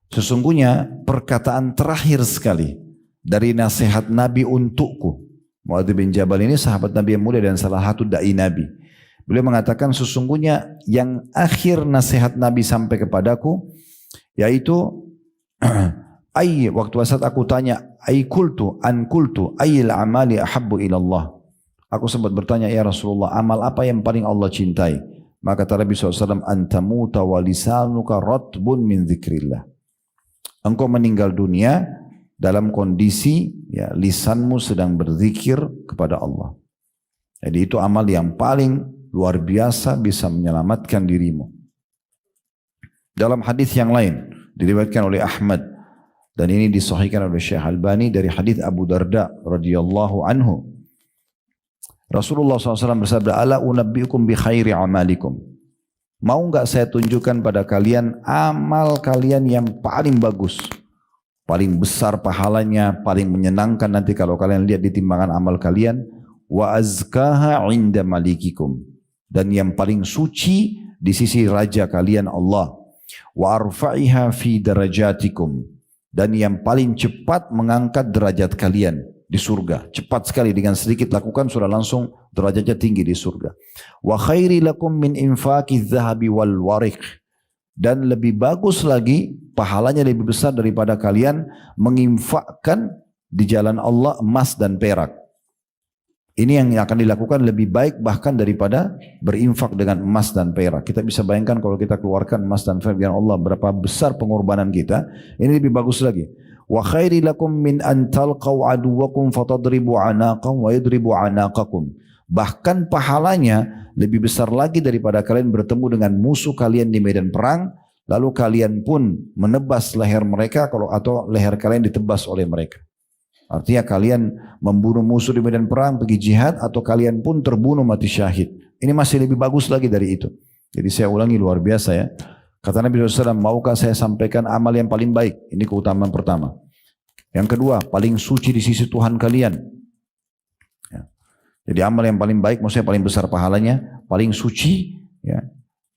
Sesungguhnya perkataan terakhir sekali dari nasihat Nabi untukku. Muadz bin Jabal ini sahabat Nabi yang mulia dan salah satu dai Nabi. Beliau mengatakan sesungguhnya yang akhir nasihat Nabi sampai kepadaku yaitu waktu saat aku tanya kultu ayyil amali ahabbu ilallah. Aku sempat bertanya, ya Rasulullah, amal apa yang paling Allah cintai? Maka kata Nabi SAW, antamuta wa lisanuka ratbun min dzikrillah. Engkau meninggal dunia dalam kondisi, ya, lisanmu sedang berzikir kepada Allah. Jadi itu amal yang paling luar biasa bisa menyelamatkan dirimu. Dalam hadis yang lain diriwayatkan oleh Ahmad dan ini disahihkan oleh Syekh Albani dari hadis Abu Darda radhiyallahu anhu. Rasulullah SAW bersabda, ala unabbiukum bi khairi amalikum. Mau enggak saya tunjukkan pada kalian amal kalian yang paling bagus, paling besar pahalanya, paling menyenangkan nanti kalau kalian lihat di timbangan amal kalian, wa azkaha inda malikikum, dan yang paling suci di sisi raja kalian Allah. wa arfa'iha fi darajatikum, dan yang paling cepat mengangkat derajat kalian di surga. Cepat sekali, dengan sedikit lakukan sudah langsung derajatnya tinggi di surga. Wa khairi lakum min infaqi dzahabi wal wariq, dan lebih bagus lagi, pahalanya lebih besar daripada kalian menginfakkan di jalan Allah emas dan perak. Ini yang akan dilakukan lebih baik bahkan daripada berinfak dengan emas dan perak. Kita bisa bayangkan kalau kita keluarkan emas dan perak dengan Allah, berapa besar pengorbanan kita. Ini lebih bagus lagi. Wa khairi lakum min an talqaw aduwakum fatadribu anaqam wa yadribu anaqakum. Bahkan pahalanya lebih besar lagi daripada kalian bertemu dengan musuh kalian di medan perang, lalu kalian pun menebas leher mereka atau leher kalian ditebas oleh mereka. Artinya kalian membunuh musuh di medan perang, pergi jihad, atau kalian pun terbunuh mati syahid. Ini masih lebih bagus lagi dari itu. Jadi saya ulangi, luar biasa ya. Kata Nabi SAW, maukah saya sampaikan amal yang paling baik? Ini keutamaan pertama. Yang kedua, paling suci di sisi Tuhan kalian. Ya. Jadi amal yang paling baik, maksudnya paling besar pahalanya, paling suci ya,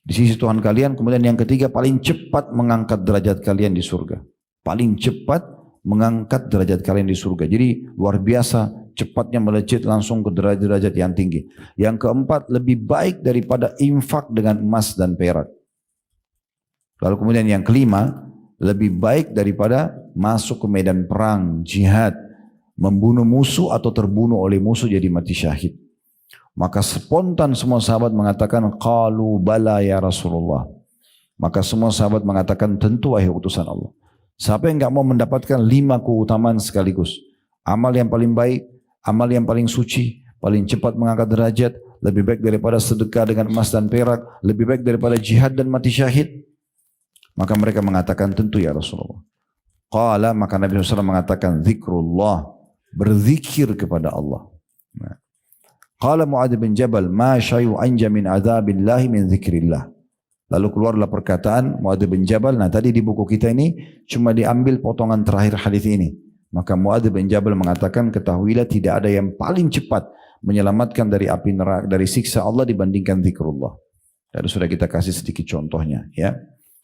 di sisi Tuhan kalian. Kemudian yang ketiga, paling cepat mengangkat derajat kalian di surga. Paling cepat mengangkat derajat kalian di surga. Jadi luar biasa cepatnya melejit langsung ke derajat yang tinggi. Yang keempat, lebih baik daripada infak dengan emas dan perak. Lalu kemudian yang kelima, lebih baik daripada masuk ke medan perang, jihad, membunuh musuh atau terbunuh oleh musuh jadi mati syahid. Maka spontan semua sahabat mengatakan, qalu bala ya Rasulullah. Maka semua sahabat mengatakan, tentu wahai utusan Allah. Siapa yang enggak mau mendapatkan 5 keutamaan sekaligus? Amal yang paling baik, amal yang paling suci, paling cepat mengangkat derajat, lebih baik daripada sedekah dengan emas dan perak, lebih baik daripada jihad dan mati syahid. Maka mereka mengatakan, tentu ya Rasulullah. Qala, maka Nabi SAW mengatakan, zikrullah, berzikir kepada Allah. Qala Mu'adz bin Jabal, ma syai'u anja min adzabillahi min zikrillah. Lalu keluarlah perkataan Mu'adz bin Jabal. Nah tadi di buku kita ini cuma diambil potongan terakhir hadis ini. Maka Mu'adz bin Jabal mengatakan, ketahuilah tidak ada yang paling cepat menyelamatkan dari api neraka, dari siksa Allah dibandingkan zikrullah. Dan sudah kita kasih sedikit contohnya ya.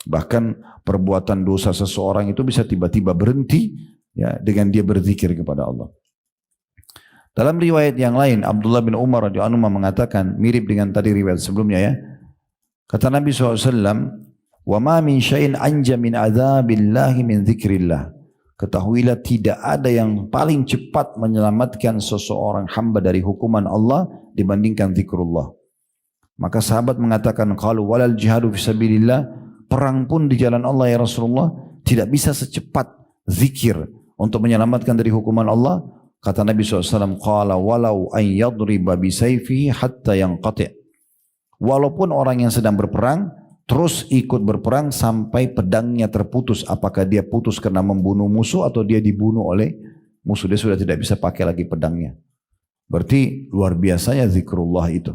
Bahkan perbuatan dosa seseorang itu bisa tiba-tiba berhenti ya dengan dia berzikir kepada Allah. Dalam riwayat yang lain, Abdullah bin Umar radhiyallahu anhu mengatakan, mirip dengan tadi riwayat sebelumnya ya. Kata Nabi SAW, wa ma min syai'in anja min adzabillahi min zikrillah. Ketahuilah tidak ada yang paling cepat menyelamatkan seseorang hamba dari hukuman Allah dibandingkan zikrullah. Maka sahabat mengatakan, qalu walal jihadu fisabilillah, perang pun di jalan Allah ya Rasulullah tidak bisa secepat zikir untuk menyelamatkan dari hukuman Allah. Kata Nabi SAW, qala walau an yadriba bisayfihi hatta yanqati'. Walaupun orang yang sedang berperang terus ikut berperang sampai pedangnya terputus, apakah dia putus karena membunuh musuh atau dia dibunuh oleh musuh, dia sudah tidak bisa pakai lagi pedangnya. Berarti luar biasanya zikrullah itu.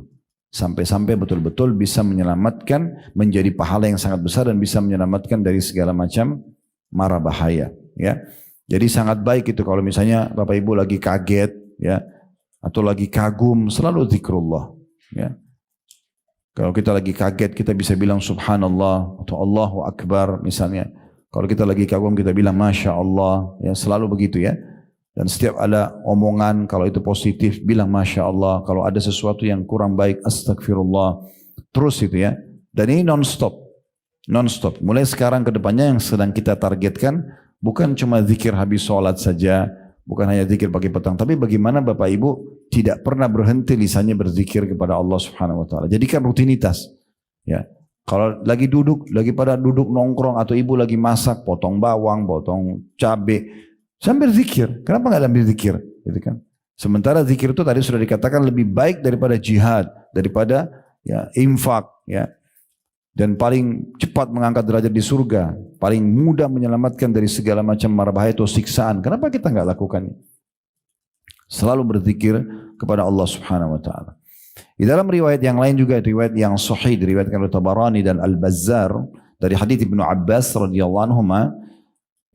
Sampai-sampai betul-betul bisa menyelamatkan, menjadi pahala yang sangat besar dan bisa menyelamatkan dari segala macam mara bahaya ya. Jadi sangat baik itu kalau misalnya Bapak Ibu lagi kaget ya, atau lagi kagum, selalu zikrullah ya. Kalau kita lagi kaget, kita bisa bilang subhanallah atau Allahu Akbar misalnya. Kalau kita lagi kagum, kita bilang Masya Allah. Ya, selalu begitu ya. Dan setiap ada omongan, kalau itu positif, bilang Masya Allah. Kalau ada sesuatu yang kurang baik, astagfirullah. Terus itu ya. Dan ini non-stop. Non-stop. Mulai sekarang ke depannya yang sedang kita targetkan, bukan cuma zikir habis sholat saja, bukan hanya zikir pagi petang, tapi bagaimana Bapak Ibu tidak pernah berhenti lisannya berzikir kepada Allah Subhanahu wa taala. Jadikan rutinitas. Ya. Kalau lagi pada duduk nongkrong atau ibu lagi masak, potong bawang, potong cabe, sambil zikir. Kenapa enggak ambil zikir? Gitu kan. Sementara zikir itu tadi sudah dikatakan lebih baik daripada jihad, daripada ya infak, ya. Dan paling cepat mengangkat derajat di surga, paling mudah menyelamatkan dari segala macam mara bahaya atau siksaan. Kenapa kita enggak lakukan? Selalu berzikir kepada Allah Subhanahu wa taala. Di dalam riwayat yang lain juga, riwayat yang sahih diriwayatkan oleh Tabarani dan Al-Bazzar dari hadits Ibnu Abbas radhiyallahu anhuma,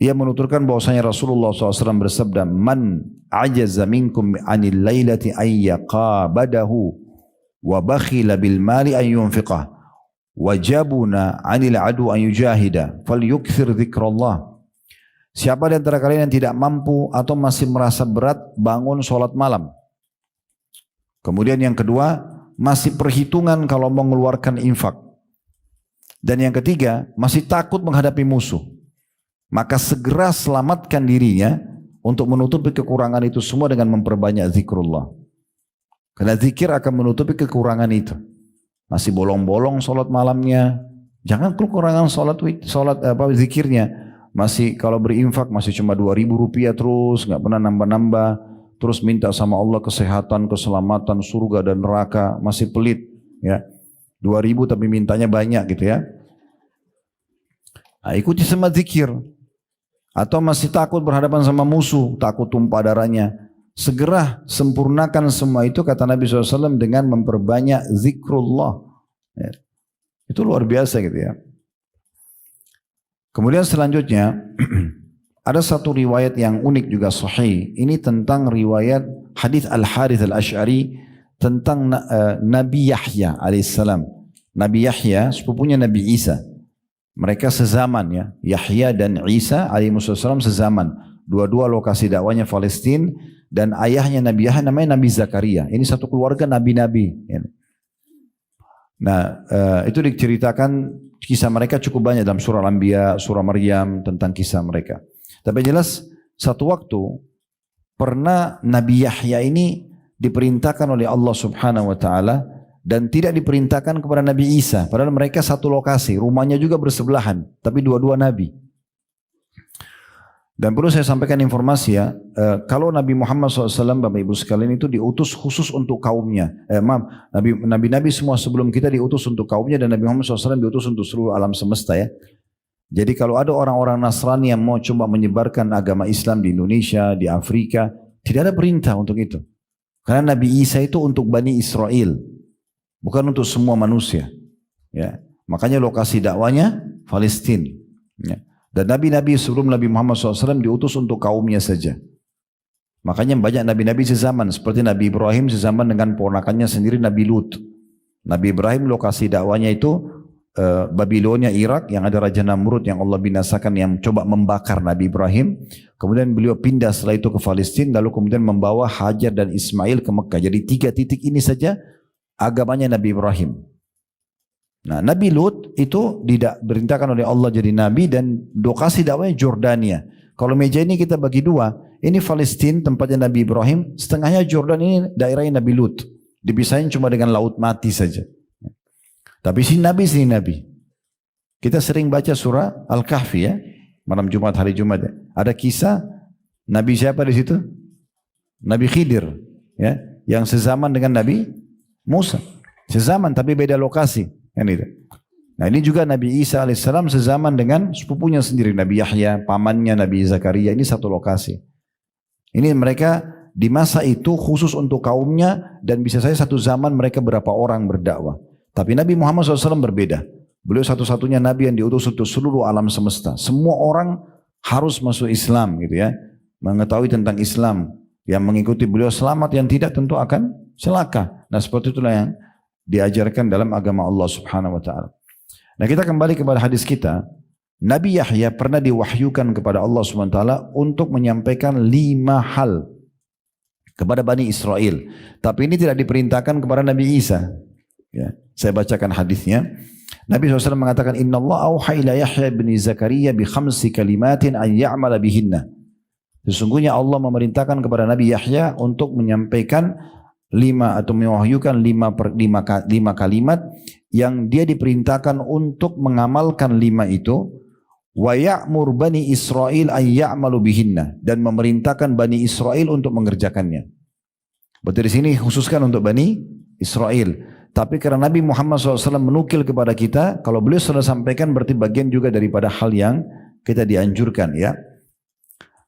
ia menuturkan bahwasanya Rasulullah SAW bersabda, "Man ajaza minkum 'anil lailati ay yaqabadahu wa bakhila bil mali ay yunfiqah." wajabuna 'anil adu an yujahida falyukthir dzikrallah. Siapa di antara kalian yang tidak mampu atau masih merasa berat bangun sholat malam. Kemudian yang kedua, masih perhitungan kalau mau mengeluarkan infak. Dan yang ketiga, masih takut menghadapi musuh. Maka segera selamatkan dirinya untuk menutupi kekurangan itu semua dengan memperbanyak zikrullah. Karena zikir akan menutupi kekurangan itu. Masih bolong-bolong sholat malamnya, jangan kekurangan zikirnya. Masih kalau berinfak masih cuma 2.000 rupiah terus, nggak pernah nambah-nambah, terus minta sama Allah kesehatan, keselamatan, surga dan neraka, masih pelit, ya. 2.000 tapi mintanya banyak gitu ya. Nah, ikuti sama zikir. Atau masih takut berhadapan sama musuh, takut tumpah darahnya. Segera sempurnakan semua itu kata Nabi SAW dengan memperbanyak zikrullah. Ya. Itu luar biasa gitu ya. Kemudian selanjutnya ada satu riwayat yang unik juga sahih. Ini tentang riwayat hadis Al-Harith Al-Ash'ari tentang Nabi Yahya alaihissalam. Nabi Yahya sepupunya Nabi Isa. Mereka sezaman ya. Yahya dan Isa alaihissalam sezaman. Dua-dua lokasi dakwanya Palestina dan ayahnya Nabi Yahya namanya Nabi Zakaria. Ini satu keluarga nabi-nabi. Nah, itu diceritakan kisah mereka cukup banyak dalam surah Al-Anbiya, surah Maryam tentang kisah mereka. Tapi jelas satu waktu pernah Nabi Yahya ini diperintahkan oleh Allah Subhanahu wa taala dan tidak diperintahkan kepada Nabi Isa. Padahal mereka satu lokasi, rumahnya juga bersebelahan, tapi dua-dua nabi. Dan perlu saya sampaikan informasi ya, kalau Nabi Muhammad SAW, Bapak Ibu sekalian itu diutus khusus untuk kaumnya. Nabi-nabi semua sebelum kita diutus untuk kaumnya dan Nabi Muhammad SAW diutus untuk seluruh alam semesta ya. Jadi kalau ada orang-orang Nasrani yang mau coba menyebarkan agama Islam di Indonesia, di Afrika, tidak ada perintah untuk itu. Karena Nabi Isa itu untuk Bani Israel, bukan untuk semua manusia. Ya, makanya lokasi dakwanya Palestina. Ya. Dan nabi-nabi sebelum Nabi Muhammad SAW diutus untuk kaumnya saja. Makanya banyak nabi-nabi sezaman. Seperti Nabi Ibrahim sezaman dengan ponakannya sendiri Nabi Lut. Nabi Ibrahim lokasi dakwanya itu Babilonia, Irak, yang ada Raja Namrud yang Allah binasakan yang coba membakar Nabi Ibrahim. Kemudian beliau pindah setelah itu ke Palestina. Lalu kemudian membawa Hajar dan Ismail ke Mekah. Jadi 3 titik ini saja agamanya Nabi Ibrahim. Nah, Nabi Lut itu tidak diperintahkan oleh Allah jadi nabi dan lokasi dakwahnya Jordania. Kalau meja ini kita bagi dua, ini Palestina tempatnya Nabi Ibrahim, setengahnya Jordan ini daerahnya Nabi Lut. Dipisahin cuma dengan laut mati saja. Tapi sini nabi. Kita sering baca surah Al-Kahfi ya, malam Jumat hari Jumat ya. Ada kisah Nabi siapa di situ? Nabi Khidir ya, yang sezaman dengan Nabi Musa. Sezaman tapi beda lokasi. Kan itu. Nah ini juga Nabi Isa alaihissalam sezaman dengan sepupunya sendiri Nabi Yahya, pamannya Nabi Zakaria, ini satu lokasi. Ini mereka di masa itu khusus untuk kaumnya dan bisa saja satu zaman mereka berapa orang berdakwah. Tapi Nabi Muhammad SAW berbeda. Beliau satu-satunya Nabi yang diutus untuk seluruh alam semesta. Semua orang harus masuk Islam gitu ya, mengetahui tentang Islam. Yang mengikuti beliau selamat, yang tidak tentu akan celaka. Nah seperti itulah yang diajarkan dalam agama Allah Subhanahu wa taala. Nah, kita kembali kepada hadis kita. Nabi Yahya pernah diwahyukan kepada Allah Subhanahu wa taala untuk menyampaikan 5 hal kepada Bani Israel. Tapi ini tidak diperintahkan kepada Nabi Isa. Ya, saya bacakan hadisnya. Nabi SAW mengatakan, Inna Allah auha ila Yahya bin Zakaria bi 5 kalimatin an ya'mala bihinna. Sesungguhnya Allah memerintahkan kepada Nabi Yahya untuk menyampaikan 5 atau mewahyukan 5 kalimat yang dia diperintahkan untuk mengamalkan 5 itu. Wa ya'mur Bani Israel an ya'malu bihinna, dan memerintahkan Bani Israel untuk mengerjakannya. Berarti di sini khususkan untuk Bani Israel. Tapi karena Nabi Muhammad SAW menukil kepada kita, kalau beliau sudah sampaikan berarti bagian juga daripada hal yang kita dianjurkan ya.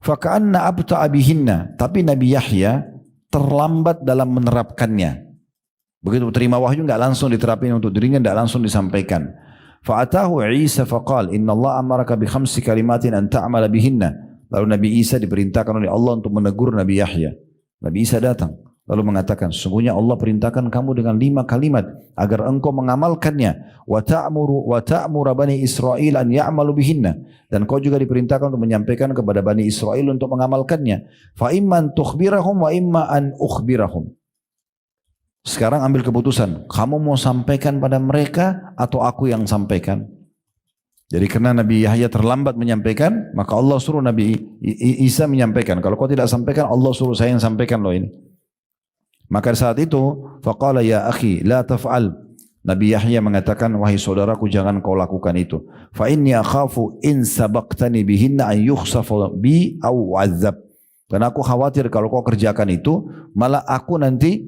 Faka'anna abta'a bihinna, tapi Nabi Yahya terlambat dalam menerapkannya. Begitu terima wahyu enggak langsung diterapin untuk dirinya, enggak langsung disampaikan. Fa'atahu Isa faqal inna Allah amaraka bi 5 kalimatin an ta'mala bihinna. Lalu Nabi Isa diperintahkan oleh Allah untuk menegur Nabi Yahya. Nabi Isa datang. Lalu mengatakan, sesungguhnya Allah perintahkan kamu dengan 5 kalimat agar engkau mengamalkannya. Wa ta'muru Bani Israil an ya'malu bihinna. Dan kau juga diperintahkan untuk menyampaikan kepada Bani Israel untuk mengamalkannya. Fa imman tukhbirahum wa imma an ukhbirahum. Sekarang ambil keputusan, kamu mau sampaikan pada mereka atau aku yang sampaikan? Jadi karena Nabi Yahya terlambat menyampaikan, maka Allah suruh Nabi Isa menyampaikan. Kalau kau tidak sampaikan, Allah suruh saya yang sampaikan loh ini. Maka saat itu, faqala ya akhi la taf'al. Nabi Yahya mengatakan, wahai saudaraku jangan kau lakukan itu. Fa inni akhafu in sabaqtani bihinna an yukhsafa bi aw azab. Karena aku khawatir kalau kau kerjakan itu, malah aku nanti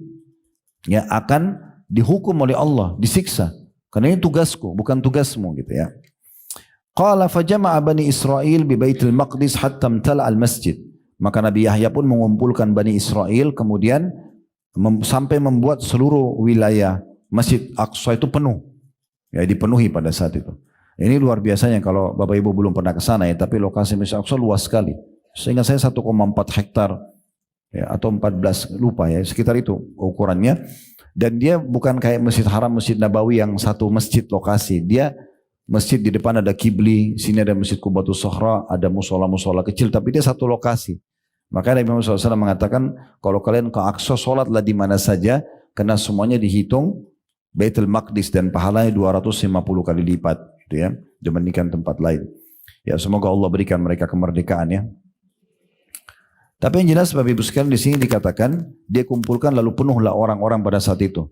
ya akan dihukum oleh Allah, disiksa. Karena ini tugasku, bukan tugasmu gitu ya. Qala fajama'a Bani Israil bi Baitul Maqdis hatta imtala al-masjid. Maka Nabi Yahya pun mengumpulkan Bani Israil kemudian sampai membuat seluruh wilayah Masjid Aqsa itu penuh. Ya, dipenuhi pada saat itu. Ini luar biasanya kalau Bapak Ibu belum pernah ke sana ya, tapi lokasi Masjid Aqsa luas sekali. Sehingga saya 1,4 hektar ya, atau 14 lupa ya, sekitar itu ukurannya. Dan dia bukan kayak Masjid Haram, Masjid Nabawi yang satu masjid lokasi. Dia masjid di depan ada kibli, sini ada Masjid Qubatus Sohra, ada musola-musola kecil, tapi dia satu lokasi. Maka Nabi Muhammad SAW mengatakan, kalau kalian ke Aqsa, sholatlah di mana saja, karena semuanya dihitung Baitul Maqdis dan pahalanya 250 kali lipat, gitu ya, dibandingkan tempat lain. Ya, semoga Allah berikan mereka kemerdekaan ya. Tapi yang jelas Bapak Ibu sekalian di sini dikatakan, dia kumpulkan lalu penuhlah orang-orang pada saat itu.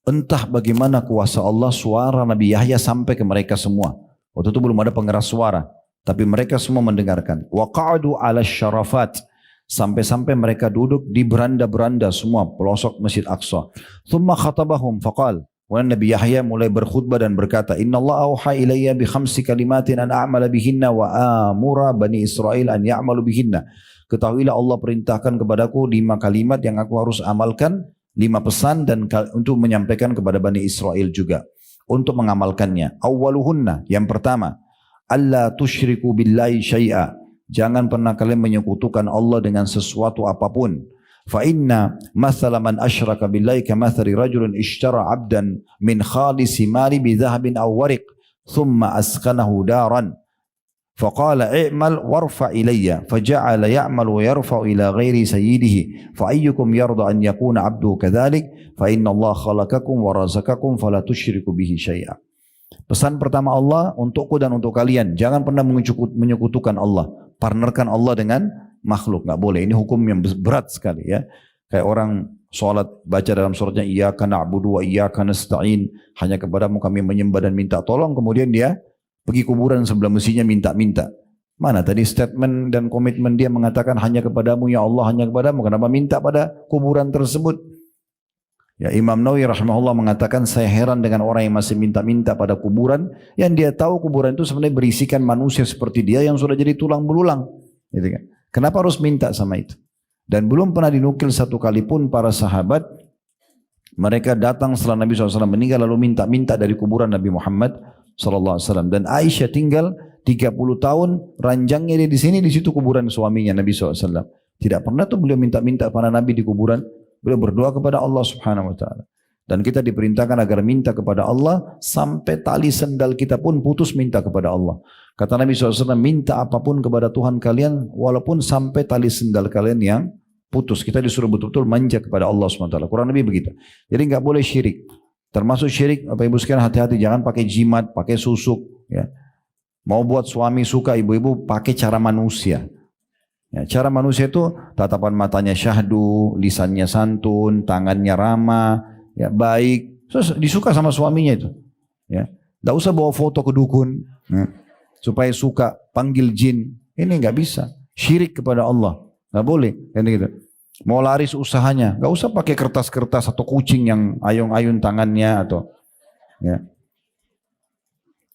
Entah bagaimana kuasa Allah, suara Nabi Yahya sampai ke mereka semua. Waktu itu belum ada pengeras suara, tapi mereka semua mendengarkan. Wa qa'adu 'ala syarafat. Sampai-sampai mereka duduk di beranda-beranda semua pelosok Masjid Aqsa. Thumma khatabahum faqal. Nabi Yahya mulai berkhutbah dan berkata, Inna Allah auha ilayya bi 5 kalimatin an a'mala bihinna wa amura Bani Israel an ya'malu bihinna. Ketahuilah Allah perintahkan kepadaku 5 kalimat yang aku harus amalkan, 5 pesan dan untuk menyampaikan kepada Bani Israel juga untuk mengamalkannya. Awwaluhunna, yang pertama, alla tusyriku billahi syai'a. Jangan pernah kalian menyekutukan Allah dengan sesuatu apapun. Fa inna mathala man asyraka billahi kamathali rajulin ishtara 'abdan min khalisi mali bi dhahabin aw wariq thumma askanahu daran. Faqala i'mal warfa ilayya faja'ala ya'mal wa yarfa ila ghairi sayyidihi fa ayyukum yarda an yakuna 'abduhu kadzalik fa inna Allah khalaqakum wa razaqakum fala tusyriku bihi syai'a. Pesan pertama Allah untukku dan untuk kalian, jangan pernah menyekutukan Allah, partnerkan Allah dengan makhluk, nggak boleh. Ini hukum yang berat sekali ya. Kayak orang sholat baca dalam suratnya iyyaka na'budu wa iyyaka nasta'in, hanya kepadamu kami menyembah dan minta tolong, kemudian dia pergi kuburan sebelah mestinya minta-minta. Mana tadi statement dan komitmen dia mengatakan hanya kepadamu ya Allah, hanya kepadamu, kenapa minta pada kuburan tersebut? Ya, Imam Nawawi rahimahullah mengatakan, saya heran dengan orang yang masih minta-minta pada kuburan, yang dia tahu kuburan itu sebenarnya berisikan manusia seperti dia yang sudah jadi tulang belulang. Gitu kan? Kenapa harus minta sama itu? Dan belum pernah dinukil satu kali pun para sahabat mereka datang setelah Nabi SAW meninggal lalu minta-minta dari kuburan Nabi Muhammad SAW. Dan Aisyah tinggal 30 tahun, ranjangnya dia di sini, di situ kuburan suaminya Nabi SAW. Tidak pernah tuh beliau minta-minta pada Nabi di kuburan. Beliau berdoa kepada Allah Subhanahu wa taala. Dan kita diperintahkan agar minta kepada Allah sampai tali sendal kita pun putus minta kepada Allah. Kata Nabi SAW, minta apapun kepada Tuhan kalian walaupun sampai tali sendal kalian yang putus. Kita disuruh betul-betul manja kepada Allah Subhanahu wa taala. Kurang lebih begitu. Jadi enggak boleh syirik. Termasuk syirik, Bapak Ibu sekalian hati-hati, jangan pakai jimat, pakai susuk ya. Mau buat suami suka, ibu-ibu pakai cara manusia. Ya, cara manusia itu tatapan matanya syahdu, lisannya santun, tangannya ramah, ya baik, disuka sama suaminya itu. Ya, tidak usah bawa foto ke dukun, ya, supaya suka, panggil jin, ini nggak bisa. Syirik kepada Allah, nggak boleh. Kan gitu. Mau laris usahanya, nggak usah pakai kertas-kertas atau kucing yang ayun-ayun tangannya atau, ya.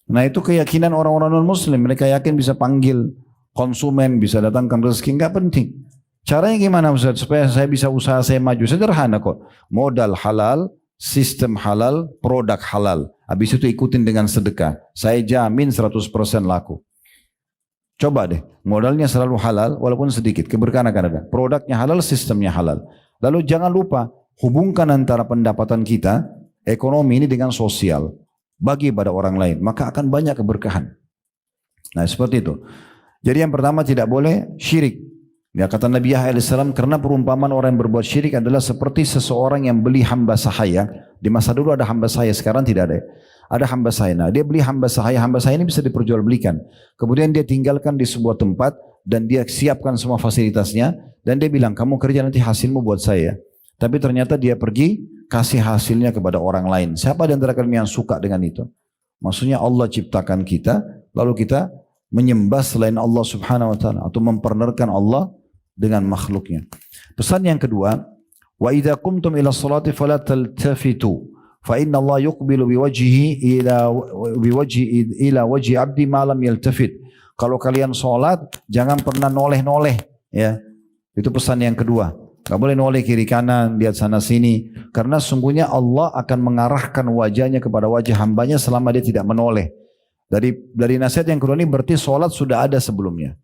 Nah itu keyakinan orang-orang non-Muslim, mereka yakin bisa panggil konsumen, bisa datangkan rezeki, nggak penting. Caranya gimana Ustaz? Supaya saya bisa usaha saya maju. Sederhana kok. Modal halal, sistem halal, produk halal. Habis itu ikutin dengan sedekah. Saya jamin 100% laku. Coba deh, modalnya selalu halal walaupun sedikit. Keberkahan akan ada. Produknya halal, sistemnya halal. Lalu jangan lupa hubungkan antara pendapatan kita, ekonomi ini dengan sosial. Bagi pada orang lain, maka akan banyak keberkahan. Nah seperti itu. Jadi yang pertama tidak boleh syirik. Ya, kata Nabi Yahya AS, karena perumpamaan orang yang berbuat syirik adalah seperti seseorang yang beli hamba sahaya. Di masa dulu ada hamba sahaya, sekarang tidak ada. Ada hamba sahaya. Nah, dia beli hamba sahaya ini bisa diperjualbelikan. Kemudian dia tinggalkan di sebuah tempat dan dia siapkan semua fasilitasnya dan dia bilang, kamu kerja nanti hasilmu buat saya. Tapi ternyata dia pergi kasih hasilnya kepada orang lain. Siapa di antara kalian yang suka dengan itu? Maksudnya Allah ciptakan kita, lalu kita menyembah selain Allah Subhanahu wa taala atau mempartnerkan Allah dengan makhluknya. Pesan yang kedua, wa idza qumtum ila sholati fala taltafitu fa inna Allah yuqbilu biwajhihi ila wajhi abdi ma lam yaltafit. Kalau kalian sholat jangan pernah noleh-noleh, ya. Itu pesan yang kedua. Enggak boleh noleh kiri kanan, lihat sana sini, karena sungguhnya Allah akan mengarahkan wajahnya kepada wajah hambanya selama dia tidak menoleh. Dari nasihat yang kedua ini berarti sholat sudah ada sebelumnya.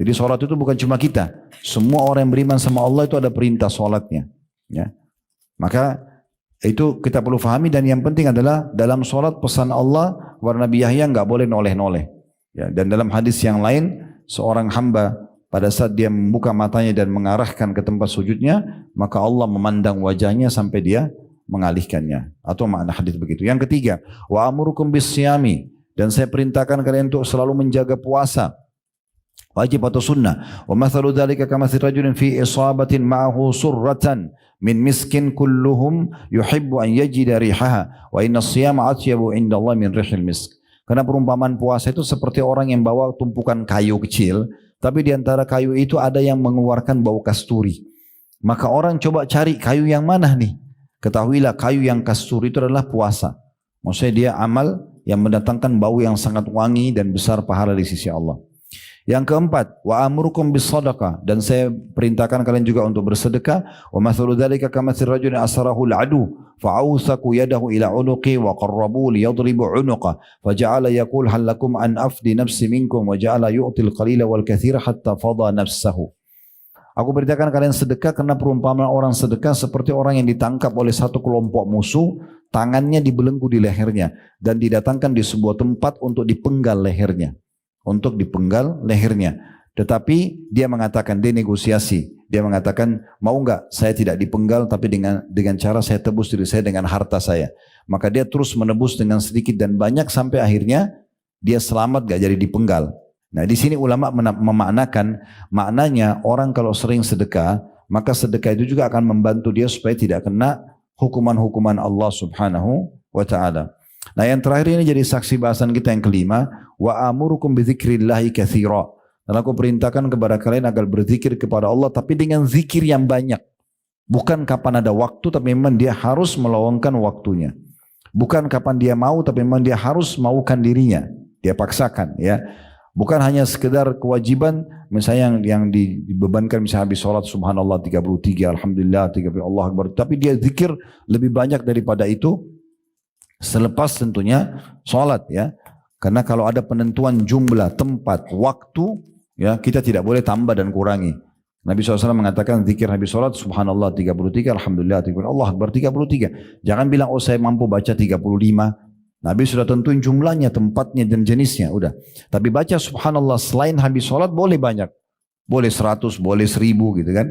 Jadi sholat itu bukan cuma kita. Semua orang yang beriman sama Allah itu ada perintah sholatnya. Ya. Maka itu kita perlu fahami dan yang penting adalah dalam sholat pesan Allah kepada Nabi Yahya enggak boleh noleh-noleh. Ya. Dan dalam hadis yang lain seorang hamba pada saat dia membuka matanya dan mengarahkan ke tempat sujudnya maka Allah memandang wajahnya sampai dia mengalihkannya. Atau makna hadis begitu. Yang ketiga, wa amurukum bisyami, dan saya perintahkan kalian untuk selalu menjaga puasa. Wajib atau sunnah. Wa mathalu dzalika kamathali rajulin fi isabatin ma'ahu surratan min miskin kulluhum yuhibbu an yajida rihaha wa inna as-siyama atyabu indallahi min rihil misk. Karena perumpamaan puasa itu seperti orang yang bawa tumpukan kayu kecil, tapi di antara kayu itu ada yang mengeluarkan bau kasturi. Maka orang coba cari kayu yang mana nih? Ketahuilah kayu yang kasturi itu adalah puasa. Maksudnya dia amal yang mendatangkan bau yang sangat wangi dan besar pahala di sisi Allah. Yang keempat, wa amurukum bis sadaqah, dan saya perintahkan kalian juga untuk bersedekah. Wa mathalu dzalika kamathali rajulin asarahu al-adu fa'awsaku yadahu ila unuqi wa qarrabu liyadribu unuqa faja'ala yaqul hal lakum an afdi nafsi minkum wa ja'ala yu'til qalila wal katsira hatta fadha nafsahu. Aku perintahkan kalian sedekah karena perumpamaan orang sedekah seperti orang yang ditangkap oleh satu kelompok musuh, tangannya dibelenggu di lehernya dan didatangkan di sebuah tempat untuk dipenggal lehernya. Tetapi dia mengatakan, dia negosiasi, dia mengatakan, mau enggak saya tidak dipenggal tapi dengan cara saya tebus diri saya dengan harta saya. Maka dia terus menebus dengan sedikit dan banyak sampai akhirnya dia selamat gak jadi dipenggal. Nah di sini ulama memaknakan, maknanya orang kalau sering sedekah, maka sedekah itu juga akan membantu dia supaya tidak kena hukuman-hukuman Allah Subhanahu wa taala. Nah yang terakhir ini jadi saksi bahasan kita yang kelima, wa amurukum bidzikrillahi katsira. Dan aku perintahkan kepada kalian agar berzikir kepada Allah tapi dengan zikir yang banyak. Bukan kapan ada waktu tapi memang dia harus meluangkan waktunya. Bukan kapan dia mau tapi memang dia harus maukan dirinya. Dia paksakan, ya. Bukan hanya sekedar kewajiban misalnya yang dibebankan misalnya habis sholat subhanallah 33, alhamdulillah 30, Allah Akbar. Tapi dia zikir lebih banyak daripada itu. Selepas tentunya sholat, ya. Karena kalau ada penentuan jumlah, tempat, waktu, ya kita tidak boleh tambah dan kurangi. Nabi SAW mengatakan zikir habis sholat subhanallah 33, alhamdulillah 30, Allah Akbar 33. Jangan bilang oh saya mampu baca 35. Nabi sudah tentuin jumlahnya, tempatnya dan jenisnya, udah. Tapi baca subhanallah selain habis sholat boleh banyak. Boleh 100, boleh 1000 gitu kan.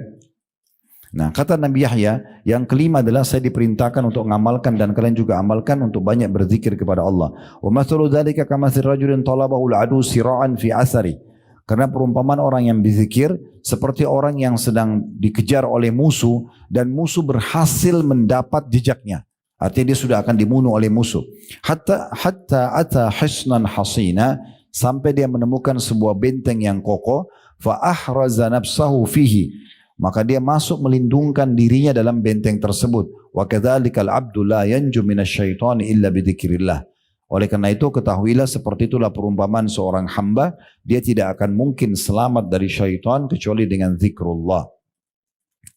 Nah kata Nabi Yahya, yang kelima adalah saya diperintahkan untuk mengamalkan dan kalian juga amalkan untuk banyak berzikir kepada Allah. Wa mathalu dzalika kamathali rajulin talabahu al-adu sira'an fi athari. Karena perumpamaan orang yang berzikir seperti orang yang sedang dikejar oleh musuh dan musuh berhasil mendapat jejaknya. Artinya dia sudah akan dibunuh oleh musuh. Hatta ata hisnan hasina, sampai dia menemukan sebuah benteng yang kokoh. Fa ahraza nafsahu fihi, maka dia masuk melindungkan dirinya dalam benteng tersebut. Wa kadzalikal abdu la yanju minasyaitani illa bidzikrillah. Oleh karena itu ketahuilah seperti itulah perumpamaan seorang hamba, dia tidak akan mungkin selamat dari syaitan kecuali dengan zikrullah.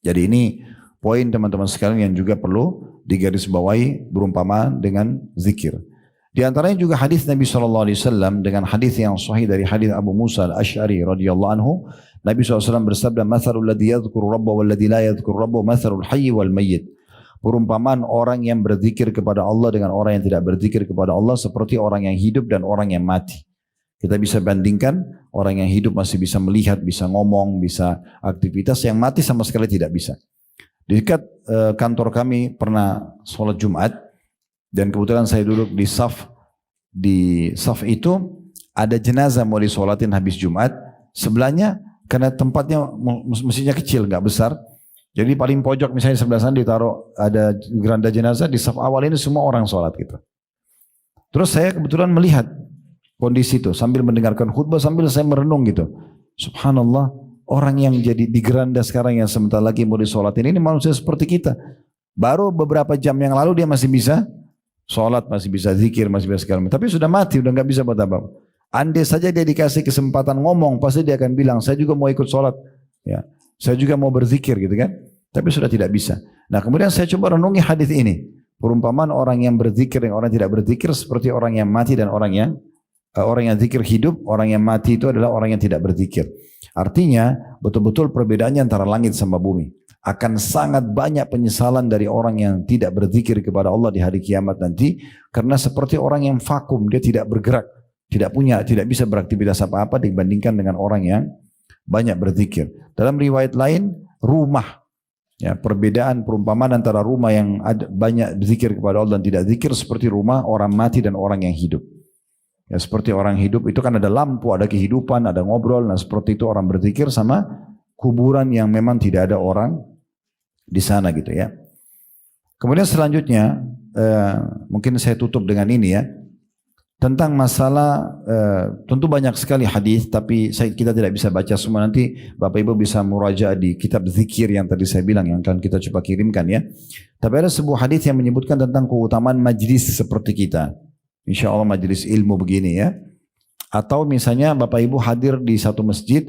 Jadi ini poin teman-teman sekalian yang juga perlu digarisbawahi berumpamaan dengan zikir. Di antaranya juga hadis Nabi SAW dengan hadis yang sahih dari hadis Abu Musa al-Ash'ari radhiyallahu anhu, Nabi SAW bersabda, "Mathalul ladzi yadhkuru rabbahu wal ladzi la yadhkuru rabbahu mathalul hayy wal mayyit." Perumpamaan orang yang berzikir kepada Allah dengan orang yang tidak berzikir kepada Allah seperti orang yang hidup dan orang yang mati. Kita bisa bandingkan, orang yang hidup masih bisa melihat, bisa ngomong, bisa aktivitas, yang mati sama sekali tidak bisa. Di dekat kantor kami pernah sholat Jumat, dan kebetulan saya duduk di saf itu ada jenazah mau disolatin habis Jumat, sebelahnya karena tempatnya mestinya kecil, nggak besar, jadi paling pojok misalnya sebelah sana ditaruh ada geranda jenazah, di saf awal ini semua orang sholat gitu. Terus saya kebetulan melihat kondisi itu sambil mendengarkan khutbah, sambil saya merenung gitu. Subhanallah, orang yang jadi di geranda sekarang yang sebentar lagi mau disolatin ini manusia seperti kita. Baru beberapa jam yang lalu dia masih bisa sholat, masih bisa zikir, masih bisa segala macam. Tapi sudah mati, udah nggak bisa buat apa. Andai saja dia dikasih kesempatan ngomong, pasti dia akan bilang, saya juga mau ikut sholat. Ya. Saya juga mau berzikir gitu kan. Tapi sudah tidak bisa. Nah kemudian saya coba renungi hadis ini. Perumpamaan orang yang berzikir dan orang yang tidak berzikir seperti orang yang mati dan orang yang zikir hidup. Orang yang mati itu adalah orang yang tidak berzikir. Artinya betul-betul perbedaannya antara langit sama bumi. Akan sangat banyak penyesalan dari orang yang tidak berzikir kepada Allah di hari kiamat nanti. Karena seperti orang yang vakum, dia tidak bergerak. Tidak bisa beraktivitas apa-apa dibandingkan dengan orang yang banyak berzikir. Dalam riwayat lain, rumah. Ya, perbedaan perumpamaan antara rumah yang ada banyak berzikir kepada Allah dan tidak zikir seperti rumah orang mati dan orang yang hidup. Ya, seperti orang hidup itu kan ada lampu, ada kehidupan, ada ngobrol. Nah seperti itu orang berzikir sama kuburan yang memang tidak ada orang di sana gitu ya. Kemudian selanjutnya mungkin saya tutup dengan ini ya. Tentang masalah, tentu banyak sekali hadis, tapi kita tidak bisa baca semua. Nanti Bapak Ibu bisa murajaah di kitab zikir yang tadi saya bilang, yang akan kita coba kirimkan ya. Tapi ada sebuah hadis yang menyebutkan tentang keutamaan majlis seperti kita. Insya Allah majlis ilmu begini ya. Atau misalnya Bapak Ibu hadir di satu masjid,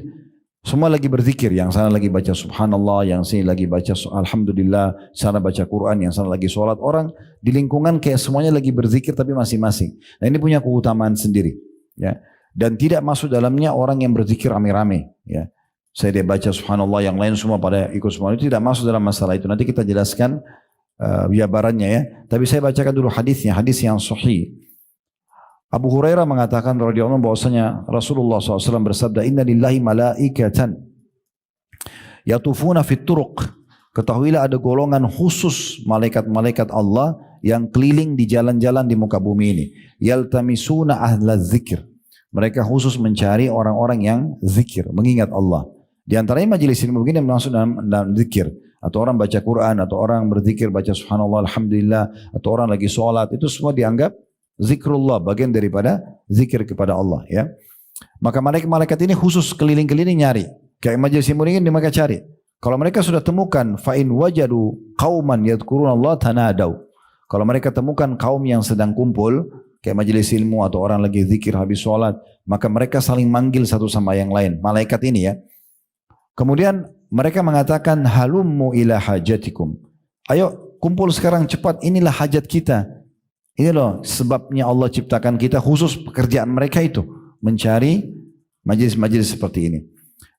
semua lagi berzikir, yang sana lagi baca subhanallah, yang sini lagi baca alhamdulillah, sana baca Quran, yang sana lagi sholat. Orang di lingkungan kayak semuanya lagi berzikir tapi masing-masing. Nah ini punya keutamaan sendiri. Ya. Dan tidak masuk dalamnya orang yang berzikir rame-rame. Ya. Saya dia baca subhanallah, yang lain semua pada ikut semua, itu tidak masuk dalam masalah itu. Nanti kita jelaskan jabarannya ya. Tapi saya bacakan dulu hadisnya, hadis yang sahih. Abu Hurairah mengatakan radhiyallahu anhu bahwasanya Rasulullah SAW bersabda, Inna lillahi malaikatan yatufuna fit turuq. Ketahuilah ada golongan khusus malaikat-malaikat Allah yang keliling di jalan-jalan di muka bumi ini. Yaltamisuna ahla zikir. Mereka khusus mencari orang-orang yang zikir, mengingat Allah. Di antaranya majelis ilmu begini masuk dalam zikir. Atau orang baca Quran, atau orang berzikir, baca subhanallah, alhamdulillah, atau orang lagi sholat, itu semua dianggap zikrullah, bagian daripada zikir kepada Allah ya. Maka malaikat ini khusus keliling-keliling nyari. Kayak majelis ilmu ini mereka cari. Kalau mereka sudah temukan fa in wajadu qauman yadhkurunallaha tanadau. Kalau mereka temukan kaum yang sedang kumpul kayak majelis ilmu atau orang lagi zikir habis sholat, maka mereka saling manggil satu sama yang lain. Malaikat ini ya. Kemudian mereka mengatakan halummu ila hajatikum. Ayo kumpul sekarang cepat, inilah hajat kita. Ini loh sebabnya Allah ciptakan kita, khusus pekerjaan mereka itu mencari majlis-majlis seperti ini.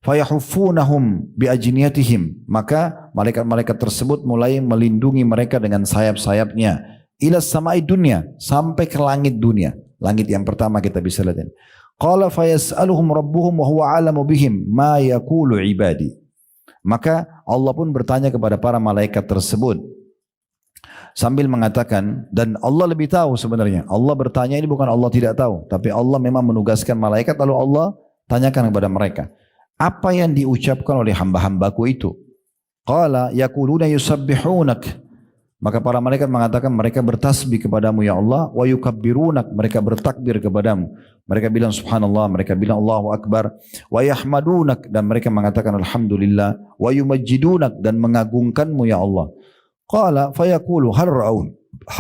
Fayahuffunahum biajniyatihim, maka malaikat-malaikat tersebut mulai melindungi mereka dengan sayap-sayapnya ila samai dunia, sampai ke langit dunia. Langit yang pertama kita bisa lihat. Qala fayas'aluhum rabbuhum wa huwa a'lamu bihim ma yaqulu ibadi. Maka Allah pun bertanya kepada para malaikat tersebut sambil mengatakan, dan Allah lebih tahu sebenarnya. Allah bertanya ini bukan Allah tidak tahu, tapi Allah memang menugaskan malaikat, lalu Allah tanyakan kepada mereka, apa yang diucapkan oleh hamba-hambaku itu? Qala yaquluna yusabbihunak. Maka para malaikat mengatakan mereka bertasbih kepadamu ya Allah, wa yukabbirunak, mereka bertakbir kepadamu. Mereka bilang subhanallah, mereka bilang Allahu akbar, wa yahmadunak, dan mereka mengatakan alhamdulillah, wa yumajjidunak, dan mengagungkanmu ya Allah. Qala fayaqulu har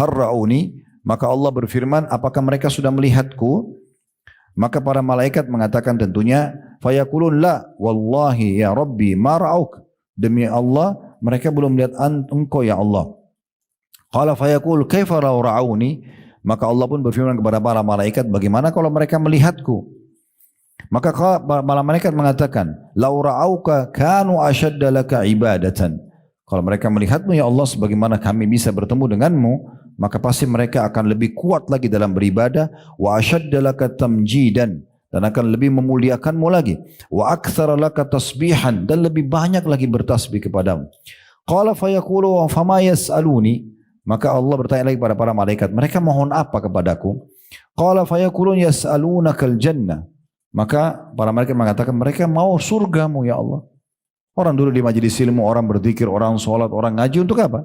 ra'uni, maka Allah berfirman, apakah mereka sudah melihatku? Maka para malaikat mengatakan tentunya, fayaqulun la wallahi ya rabbi ma ra'auk, demi Allah mereka belum melihat engkau ya Allah. Qala fayaqul kaifa ra'uni, maka Allah pun berfirman kepada para malaikat, bagaimana kalau mereka melihatku? Maka malah malaikat mengatakan, "Lau ra'auka kanu ashadda laka ibadatan." Kalau mereka melihatmu ya Allah sebagaimana kami bisa bertemu denganmu, maka pasti mereka akan lebih kuat lagi dalam beribadah, wa ashadda laka tamjidan, dan akan lebih memuliakanmu lagi, wa aktsara laka tasbihan, dan lebih banyak lagi bertasbih kepadamu. Qala fayaqulu fama yas'aluni, maka Allah bertanya lagi kepada para malaikat, mereka mohon apa kepadaku? Qala fayaqulun yas'alunakal jannah, maka para malaikat mengatakan mereka mau surgamu ya Allah. Orang dulu di majelis ilmu, orang berzikir, orang sholat, orang ngaji untuk apa?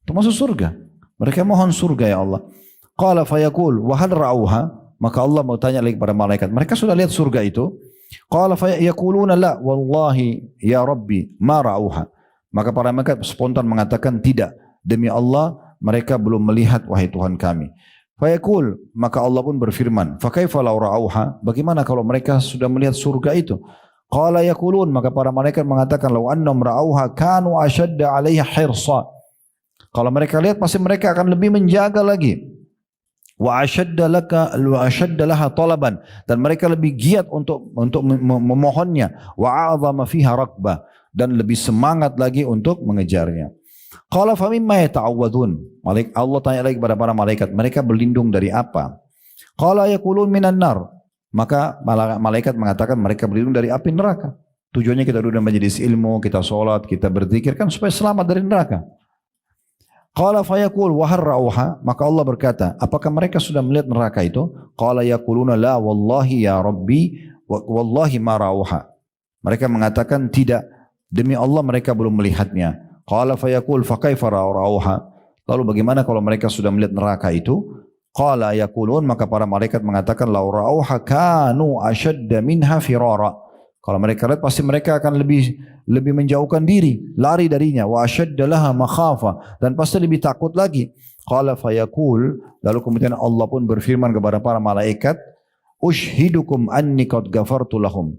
Untuk masuk surga. Mereka mohon surga ya Allah. Qala fayaqul wa hal ra'uha, maka Allah mau tanya lagi kepada malaikat, mereka sudah lihat surga itu? Qala fayaquluna la wallahi ya Rabbi ma ra'uha. Maka para malaikat spontan mengatakan tidak, demi Allah mereka belum melihat wahai Tuhan kami. Fayaqul, maka Allah pun berfirman, fa kaifa law ra'uha, bagaimana kalau mereka sudah melihat surga itu? Qala yaqulun, maka para malaikat mengatakan, law annahum ra'auha kanu ashadda 'alaiha hirsa. Kalau mereka lihat pasti mereka akan lebih menjaga lagi. Wa ashadda laha talaban, dan mereka lebih giat untuk memohonnya. Wa a'zama fiha raqbah, dan lebih semangat lagi untuk mengejarnya. Qala fa mimma yata'awwadun. Allah tanya lagi kepada para malaikat, mereka berlindung dari apa? Qala yaqulun minan nar. Maka malaikat mengatakan mereka berlindung dari api neraka. Tujuannya kita duduk dalam majelis ilmu, kita sholat, kita berzikir kan supaya selamat dari neraka. Qala fayaqul wa hal ra'uha, maka Allah berkata, apakah mereka sudah melihat neraka itu? Qala yaquluna la wallahi ya Rabbi wallahi ma ra'uha. Mereka mengatakan tidak, demi Allah mereka belum melihatnya. Qala fayaqul fa kaifa ra'uha. Lalu bagaimana kalau mereka sudah melihat neraka itu? Qala yaqulun, maka para malaikat mengatakan law ra'auha kanu ashadda minha firara. Kalau mereka lihat pasti mereka akan lebih menjauhkan diri, lari darinya, wa ashadda laha makhafa, dan pasti lebih takut lagi. Qala fayaqul, lalu kemudian Allah pun berfirman kepada para malaikat, ushhidukum anni qad ghafartu lahum.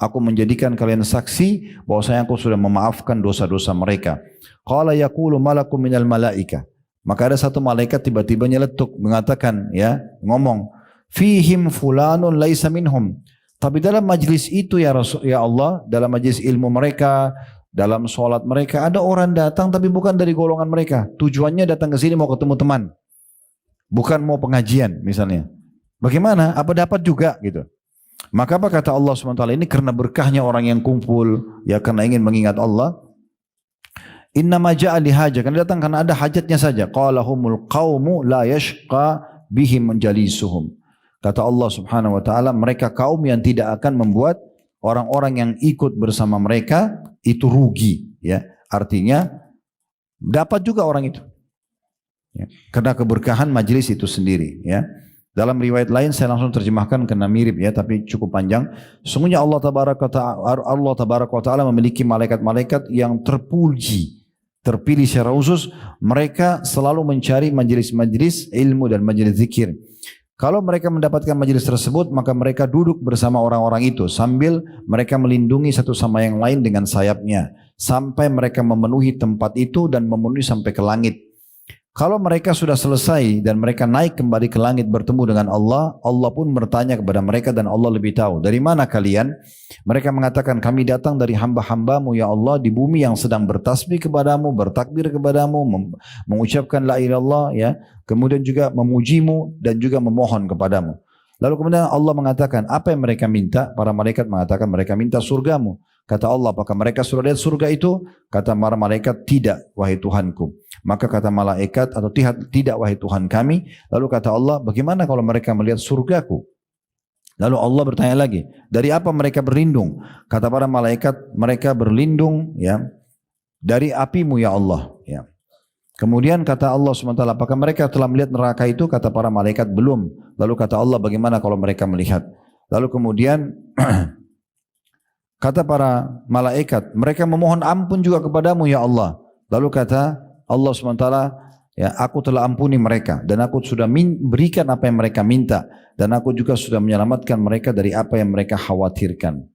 Aku menjadikan kalian saksi bahwasanya aku sudah memaafkan dosa-dosa mereka. Qala yaqulu malakum minal malaika. Maka ada satu malaikat tiba-tiba nyeletuk mengatakan, ya, ngomong, fihim fulanun laisa minhum. Tapi dalam majlis itu ya Rasul, ya Allah, dalam majlis ilmu mereka, dalam sholat mereka, ada orang datang tapi bukan dari golongan mereka. Tujuannya datang ke sini mau ketemu teman, bukan mau pengajian misalnya. Bagaimana? Apa dapat juga gitu? Maka apa kata Allah SWT, ini karena berkahnya orang yang kumpul, ya karena ingin mengingat Allah. Innama ja'a lihaja, kan datang karena ada hajatnya saja. Qala humul qaumu la yashqa bihim jalisuhum. Kata Allah Subhanahu wa taala, mereka kaum yang tidak akan membuat orang-orang yang ikut bersama mereka itu rugi, ya. Artinya dapat juga orang itu. Ya. Karena keberkahan majlis itu sendiri, ya. Dalam riwayat lain saya langsung terjemahkan karena mirip ya, tapi cukup panjang. Sesungguhnya Allah Tabaraka wa taala memiliki malaikat-malaikat yang terpuji, terpilih secara khusus. Mereka selalu mencari majelis-majelis ilmu dan majelis zikir. Kalau mereka mendapatkan majelis tersebut, maka mereka duduk bersama orang-orang itu sambil mereka melindungi satu sama yang lain dengan sayapnya sampai mereka memenuhi tempat itu dan memenuhi sampai ke langit. Kalau mereka sudah selesai dan mereka naik kembali ke langit bertemu dengan Allah, Allah pun bertanya kepada mereka dan Allah lebih tahu. Dari mana kalian? Mereka mengatakan, kami datang dari hamba-hambamu ya Allah di bumi yang sedang bertasbih kepadamu, bertakbir kepadamu, mengucapkan la ilaha illallah, ya. Kemudian juga memujimu dan juga memohon kepadamu. Lalu kemudian Allah mengatakan, apa yang mereka minta? Para malaikat mengatakan mereka minta surgamu. Kata Allah, apakah mereka sudah lihat surga itu? Kata para malaikat, tidak wahai Tuhanku. Maka kata malaikat, atau tidak wahai Tuhan kami. Lalu kata Allah, bagaimana kalau mereka melihat surgaku? Lalu Allah bertanya lagi, dari apa mereka berlindung? Kata para malaikat, mereka berlindung ya dari apimu ya Allah. Ya. Kemudian kata Allah SWT, apakah mereka telah melihat neraka itu? Kata para malaikat, belum. Lalu kata Allah, bagaimana kalau mereka melihat? Lalu kemudian kata para malaikat, mereka memohon ampun juga kepadamu ya Allah. Lalu kata Allah SWT, ya, aku telah ampuni mereka dan aku sudah berikan apa yang mereka minta dan aku juga sudah menyelamatkan mereka dari apa yang mereka khawatirkan.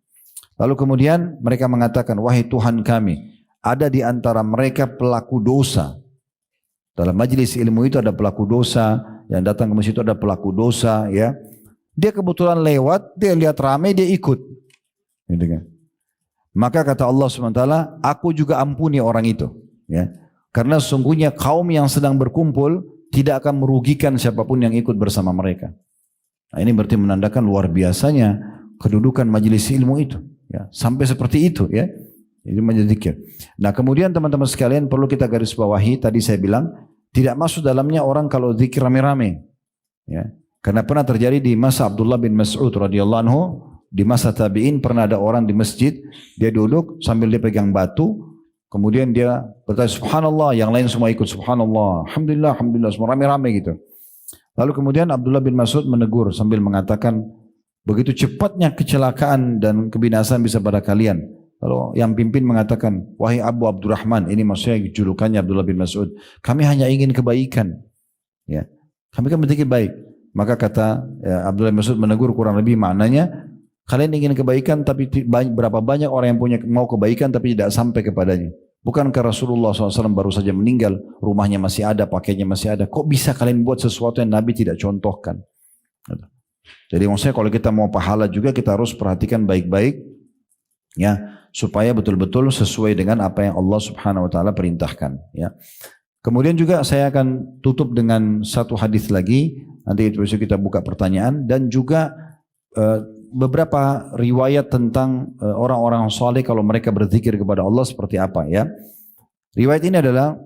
Lalu kemudian mereka mengatakan, wahai Tuhan kami, ada di antara mereka pelaku dosa. Dalam majlis ilmu itu ada pelaku dosa, yang datang ke masjid itu ada pelaku dosa, ya. Dia kebetulan lewat, dia lihat ramai, dia ikut. Gitu kan. Maka kata Allah SWT, aku juga ampuni orang itu. Ya. Karena sesungguhnya kaum yang sedang berkumpul tidak akan merugikan siapapun yang ikut bersama mereka. Nah, ini berarti menandakan luar biasanya kedudukan majelis ilmu itu. Ya. Sampai seperti itu ya. Ini majelis zikir. Nah kemudian teman-teman sekalian perlu kita garis bawahi, tadi saya bilang, tidak masuk dalamnya orang kalau zikir rame-rame. Ya. Karena pernah terjadi di masa Abdullah bin Mas'ud radhiyallahu anhu, di masa tabi'in pernah ada orang di masjid, dia duduk sambil dia pegang batu, kemudian dia berkata subhanallah, yang lain semua ikut subhanallah, alhamdulillah, alhamdulillah, semua rame-rame gitu. Lalu kemudian Abdullah bin Mas'ud menegur sambil mengatakan, begitu cepatnya kecelakaan dan kebinasaan bisa pada kalian. Lalu yang pimpin mengatakan, wahai Abu Abdurrahman, ini maksudnya julukannya Abdullah bin Mas'ud, kami hanya ingin kebaikan. Ya. Kami kan berpikir baik. Maka kata Abdullah bin Mas'ud menegur kurang lebih maknanya, kalian ingin kebaikan tapi berapa banyak orang yang mau kebaikan tapi tidak sampai kepadanya. Bukankah Rasulullah SAW baru saja meninggal, rumahnya masih ada, pakainya masih ada. Kok bisa kalian buat sesuatu yang Nabi tidak contohkan? Jadi maksudnya kalau kita mau pahala juga kita harus perhatikan baik-baik, ya, supaya betul-betul sesuai dengan apa yang Allah Subhanahu Wa Taala perintahkan. Ya. Kemudian juga saya akan tutup dengan satu hadis lagi. Nanti itu besok kita buka pertanyaan dan juga beberapa riwayat tentang orang-orang saleh kalau mereka berzikir kepada Allah seperti apa ya. Riwayat ini adalah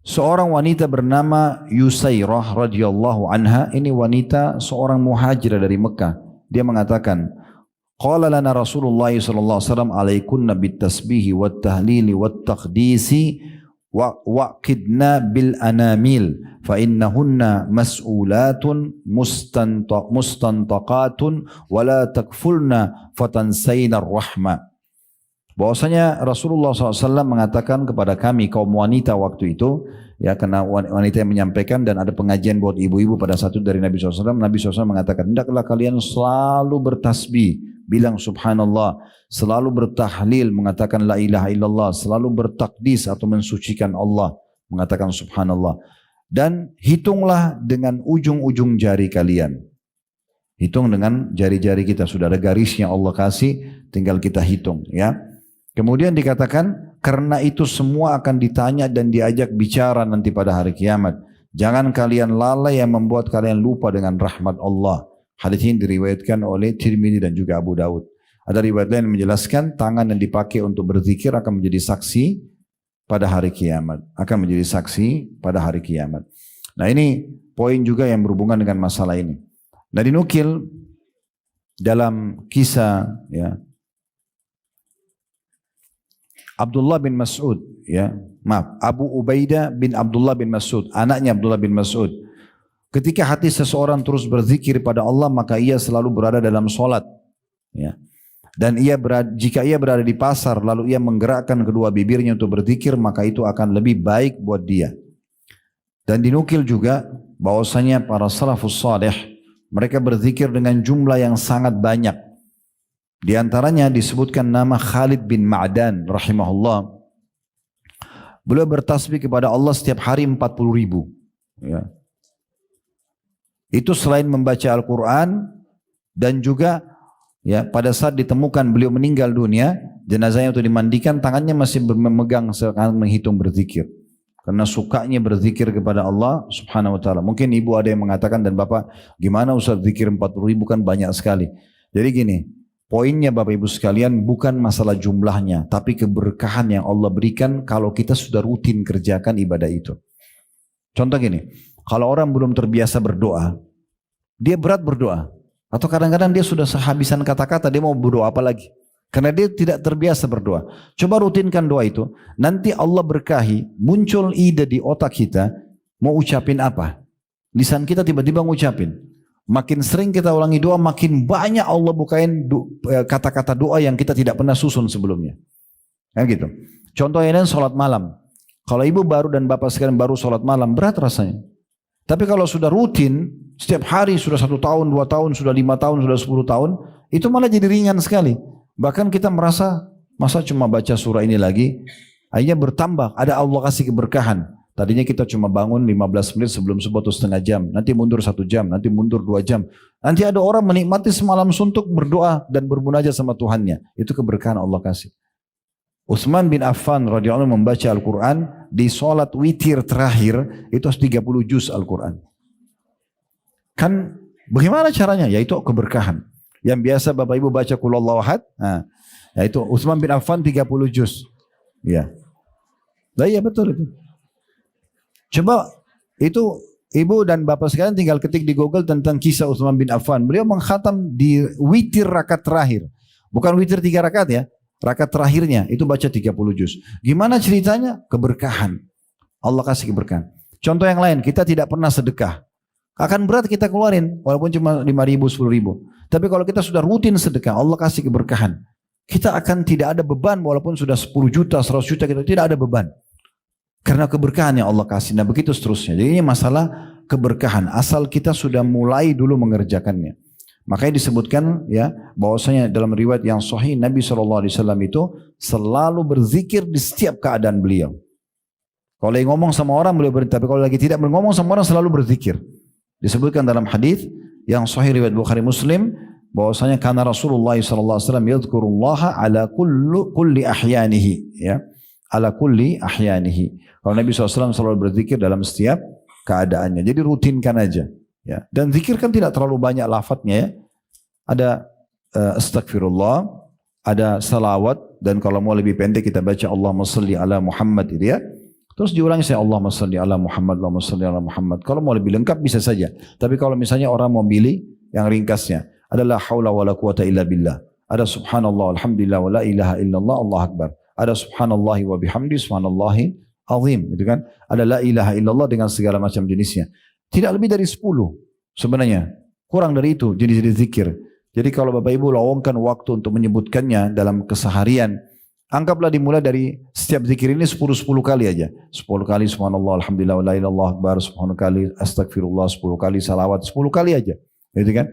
seorang wanita bernama Yusairah radhiyallahu anha, ini wanita seorang muhajirah dari Mekah. Dia mengatakan, qala lana Rasulullah sallallahu alaihi wasallam alaikunna bit tasbihi wat tahlili wat taqdisi waqidna bil anamil fa innahunna mas'ulatun mustantaqatun wala takfulna fatansayna rahma. Bahwasanya Rasulullah SAW mengatakan kepada kami kaum wanita waktu itu, ya, karena wanita yang menyampaikan dan ada pengajian buat ibu-ibu pada satu dari Nabi SAW. Nabi SAW mengatakan, hendaklah kalian selalu bertasbih, bilang subhanallah, selalu bertahlil, mengatakan la ilaha illallah, selalu bertakdis atau mensucikan Allah, mengatakan subhanallah. Dan hitunglah dengan ujung-ujung jari kalian. Hitung dengan jari-jari kita, sudah ada garisnya Allah kasih, tinggal kita hitung, ya. Kemudian dikatakan, karena itu semua akan ditanya dan diajak bicara nanti pada hari kiamat. Jangan kalian lalai yang membuat kalian lupa dengan rahmat Allah. Hadis ini diriwayatkan oleh Tirmidzi dan juga Abu Daud. Ada riwayat lain yang menjelaskan tangan yang dipakai untuk berzikir akan menjadi saksi pada hari kiamat. Akan menjadi saksi pada hari kiamat. Nah ini poin juga yang berhubungan dengan masalah ini. Nah dinukil dalam kisah, ya, Abdullah bin Mas'ud, ya, maaf, Abu Ubaidah bin Abdullah bin Mas'ud, anaknya Abdullah bin Mas'ud. Ketika hati seseorang terus berzikir pada Allah, maka ia selalu berada dalam solat, ya. Dan jika ia berada di pasar, lalu ia menggerakkan kedua bibirnya untuk berzikir, maka itu akan lebih baik buat dia. Dan dinukil juga bahwasanya para salafus salih, mereka berzikir dengan jumlah yang sangat banyak. Di antaranya disebutkan nama Khalid bin Ma'dan rahimahullah. Beliau bertasbih kepada Allah setiap hari 40.000. Ya. Itu selain membaca Al-Quran dan juga, ya, pada saat ditemukan beliau meninggal dunia, jenazahnya untuk dimandikan, tangannya masih memegang seakan menghitung berzikir. Karena sukanya berzikir kepada Allah Subhanahu Wa Taala. Mungkin ibu ada yang mengatakan dan bapak, gimana Ustaz zikir 40.000 kan banyak sekali. Jadi gini. Poinnya Bapak Ibu sekalian bukan masalah jumlahnya, tapi keberkahan yang Allah berikan kalau kita sudah rutin kerjakan ibadah itu. Contoh gini, kalau orang belum terbiasa berdoa, dia berat berdoa. Atau kadang-kadang dia sudah sehabisan kata-kata, dia mau berdoa apa lagi? Karena dia tidak terbiasa berdoa. Coba rutinkan doa itu, nanti Allah berkahi, muncul ide di otak kita, mau ucapin apa? Lisan kita tiba-tiba ngucapin. Makin sering kita ulangi doa, makin banyak Allah bukain kata-kata doa yang kita tidak pernah susun sebelumnya. Kan gitu. Contohnya ini sholat malam. Kalau ibu baru dan bapak sekalian baru sholat malam, berat rasanya. Tapi kalau sudah rutin, setiap hari sudah 1 tahun, 2 tahun, sudah 5 tahun, sudah 10 tahun, itu malah jadi ringan sekali. Bahkan kita merasa, masa cuma baca surah ini lagi, akhirnya bertambah, ada Allah kasih keberkahan. Tadinya kita cuma bangun 15 menit sebelum subuh atau setengah jam. Nanti mundur 1 jam, nanti mundur 2 jam. Nanti ada orang menikmati semalam suntuk berdoa dan bermunajat sama Tuhannya. Itu keberkahan Allah kasih. Utsman bin Affan radhiyallahu anhu membaca Al-Quran di sholat witir terakhir itu 30 juz Al-Quran. Kan bagaimana caranya? Yaitu keberkahan. Yang biasa Bapak Ibu baca Qul Huwallahu Ahad, yaitu Utsman bin Affan 30 juz. Ya. Nah, iya betul itu. Coba itu Ibu dan Bapak sekalian tinggal ketik di Google tentang kisah Utsman bin Affan. Beliau mengkhatam di witir rakaat terakhir. Bukan witir 3 rakaat ya. Rakaat terakhirnya itu baca 30 juz. Gimana ceritanya? Keberkahan. Allah kasih keberkahan. Contoh yang lain, kita tidak pernah sedekah. Akan berat kita keluarin walaupun cuma 5.000, 10.000. Tapi kalau kita sudah rutin sedekah, Allah kasih keberkahan. Kita akan tidak ada beban walaupun sudah 10 juta, 100 juta kita tidak ada beban. Karena keberkahan yang Allah kasih. Nah begitu seterusnya. Jadi ini masalah keberkahan. Asal kita sudah mulai dulu mengerjakannya. Makanya disebutkan ya bahwasanya dalam riwayat yang sahih Nabi SAW itu selalu berzikir di setiap keadaan beliau. Kalau lagi ngomong sama orang beliau berhenti. Tapi kalau lagi tidak ngomong sama orang selalu berzikir. Disebutkan dalam hadis yang sahih riwayat Bukhari Muslim bahwasanya karena Rasulullah SAW yadhkurullaha ala kulli ahyanihi ya. Ala kulli ahyanihi. Kalau Nabi SAW selalu berzikir dalam setiap keadaannya. Jadi rutinkan aja. Ya. Dan zikir kan tidak terlalu banyak lafadznya ya. Ada astagfirullah, ada salawat, dan kalau mau lebih pendek kita baca Allahumma salli ala Muhammad itu ya. Terus diulangi saya Allahumma salli ala Muhammad, Allahumma salli ala Muhammad. Kalau mau lebih lengkap bisa saja. Tapi kalau misalnya orang mau pilih yang ringkasnya, adalah haula wala quwata illa billah. Ada subhanallah, alhamdulillah, wa la ilaha illallah, Allah akbar. Ada subhanallahi wa bihamdi, subhanallahi azim. Gitu kan? Ada la ilaha illallah dengan segala macam jenisnya. Tidak lebih dari 10 sebenarnya. Kurang dari itu jenis-jenis zikir. Jadi kalau Bapak Ibu lowongkan waktu untuk menyebutkannya dalam keseharian, anggaplah dimulai dari setiap zikir ini 10 kali aja. 10 kali subhanallah, alhamdulillah, wa la ilaha illallah, akbar, 10 kali astagfirullah, 10 kali salawat, 10 kali aja. Gitu kan?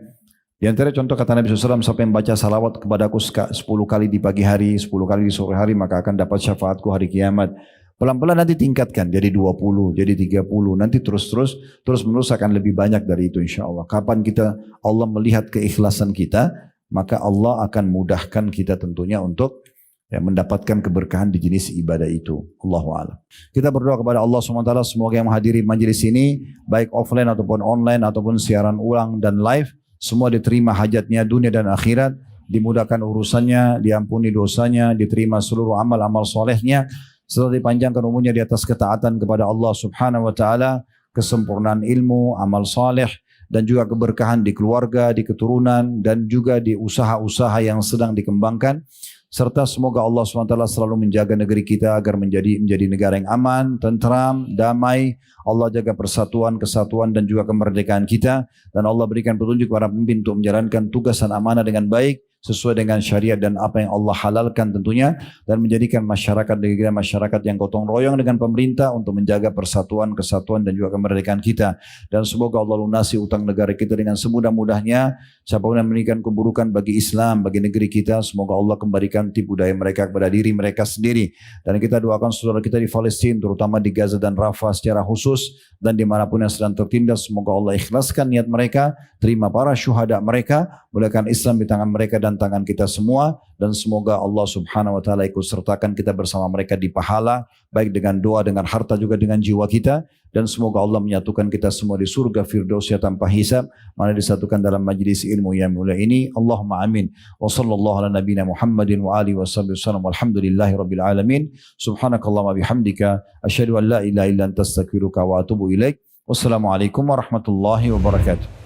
Di antara contoh kata Nabi SAW, siapa yang baca salawat kepadaku 10 kali di pagi hari, 10 kali di sore hari, maka akan dapat syafaatku hari kiamat. Pelan-pelan nanti tingkatkan jadi 20, jadi 30, nanti terus-menerus akan lebih banyak dari itu insya Allah. Kapan kita Allah melihat keikhlasan kita, maka Allah akan mudahkan kita tentunya untuk ya, mendapatkan keberkahan di jenis ibadah itu. Allahu a'lam. Kita berdoa kepada Allah SWT semoga yang menghadiri majelis ini baik offline ataupun online ataupun siaran ulang dan live, semua diterima hajatnya dunia dan akhirat, dimudahkan urusannya, diampuni dosanya, diterima seluruh amal-amal solehnya, serta dipanjangkan umurnya di atas ketaatan kepada Allah Subhanahu wa taala, kesempurnaan ilmu, amal saleh, dan juga keberkahan di keluarga, di keturunan, dan juga di usaha-usaha yang sedang dikembangkan. Serta semoga Allah SWT selalu menjaga negeri kita agar menjadi negara yang aman, tentram, damai. Allah jaga persatuan, kesatuan dan juga kemerdekaan kita. Dan Allah berikan petunjuk kepada pemimpin untuk menjalankan tugas dan amanah dengan baik, sesuai dengan syariat dan apa yang Allah halalkan tentunya, dan menjadikan masyarakat negara masyarakat yang gotong royong dengan pemerintah untuk menjaga persatuan, kesatuan dan juga kemerdekaan kita. Dan semoga Allah lunasi utang negara kita dengan semudah-mudahnya. Siapapun yang memberikan keburukan bagi Islam, bagi negeri kita, semoga Allah kembalikan tipu daya mereka kepada diri mereka sendiri. Dan kita doakan saudara kita di Palestina, terutama di Gaza dan Rafah secara khusus, dan dimanapun yang sedang tertindas, semoga Allah ikhlaskan niat mereka, terima para syuhada mereka, mulakan Islam di tangan mereka dan tangan kita semua, dan semoga Allah Subhanahu wa taala ikut sertakan kita bersama mereka di pahala, baik dengan doa, dengan harta, juga dengan jiwa kita. Dan semoga Allah menyatukan kita semua di surga Firdausya tanpa hisab, mana disatukan dalam majlis ilmu yang mulia ini. Allahumma amin. Wa sallallahu ala nabiyina Muhammadin wa alihi wasallam. Walhamdulillahi rabbil alamin. Subhanakallahumma bihamdika asyhadu an la ilaha illa anta astaghfiruka wa atubu ilaik. Wassalamualaikum warahmatullahi wabarakatuh.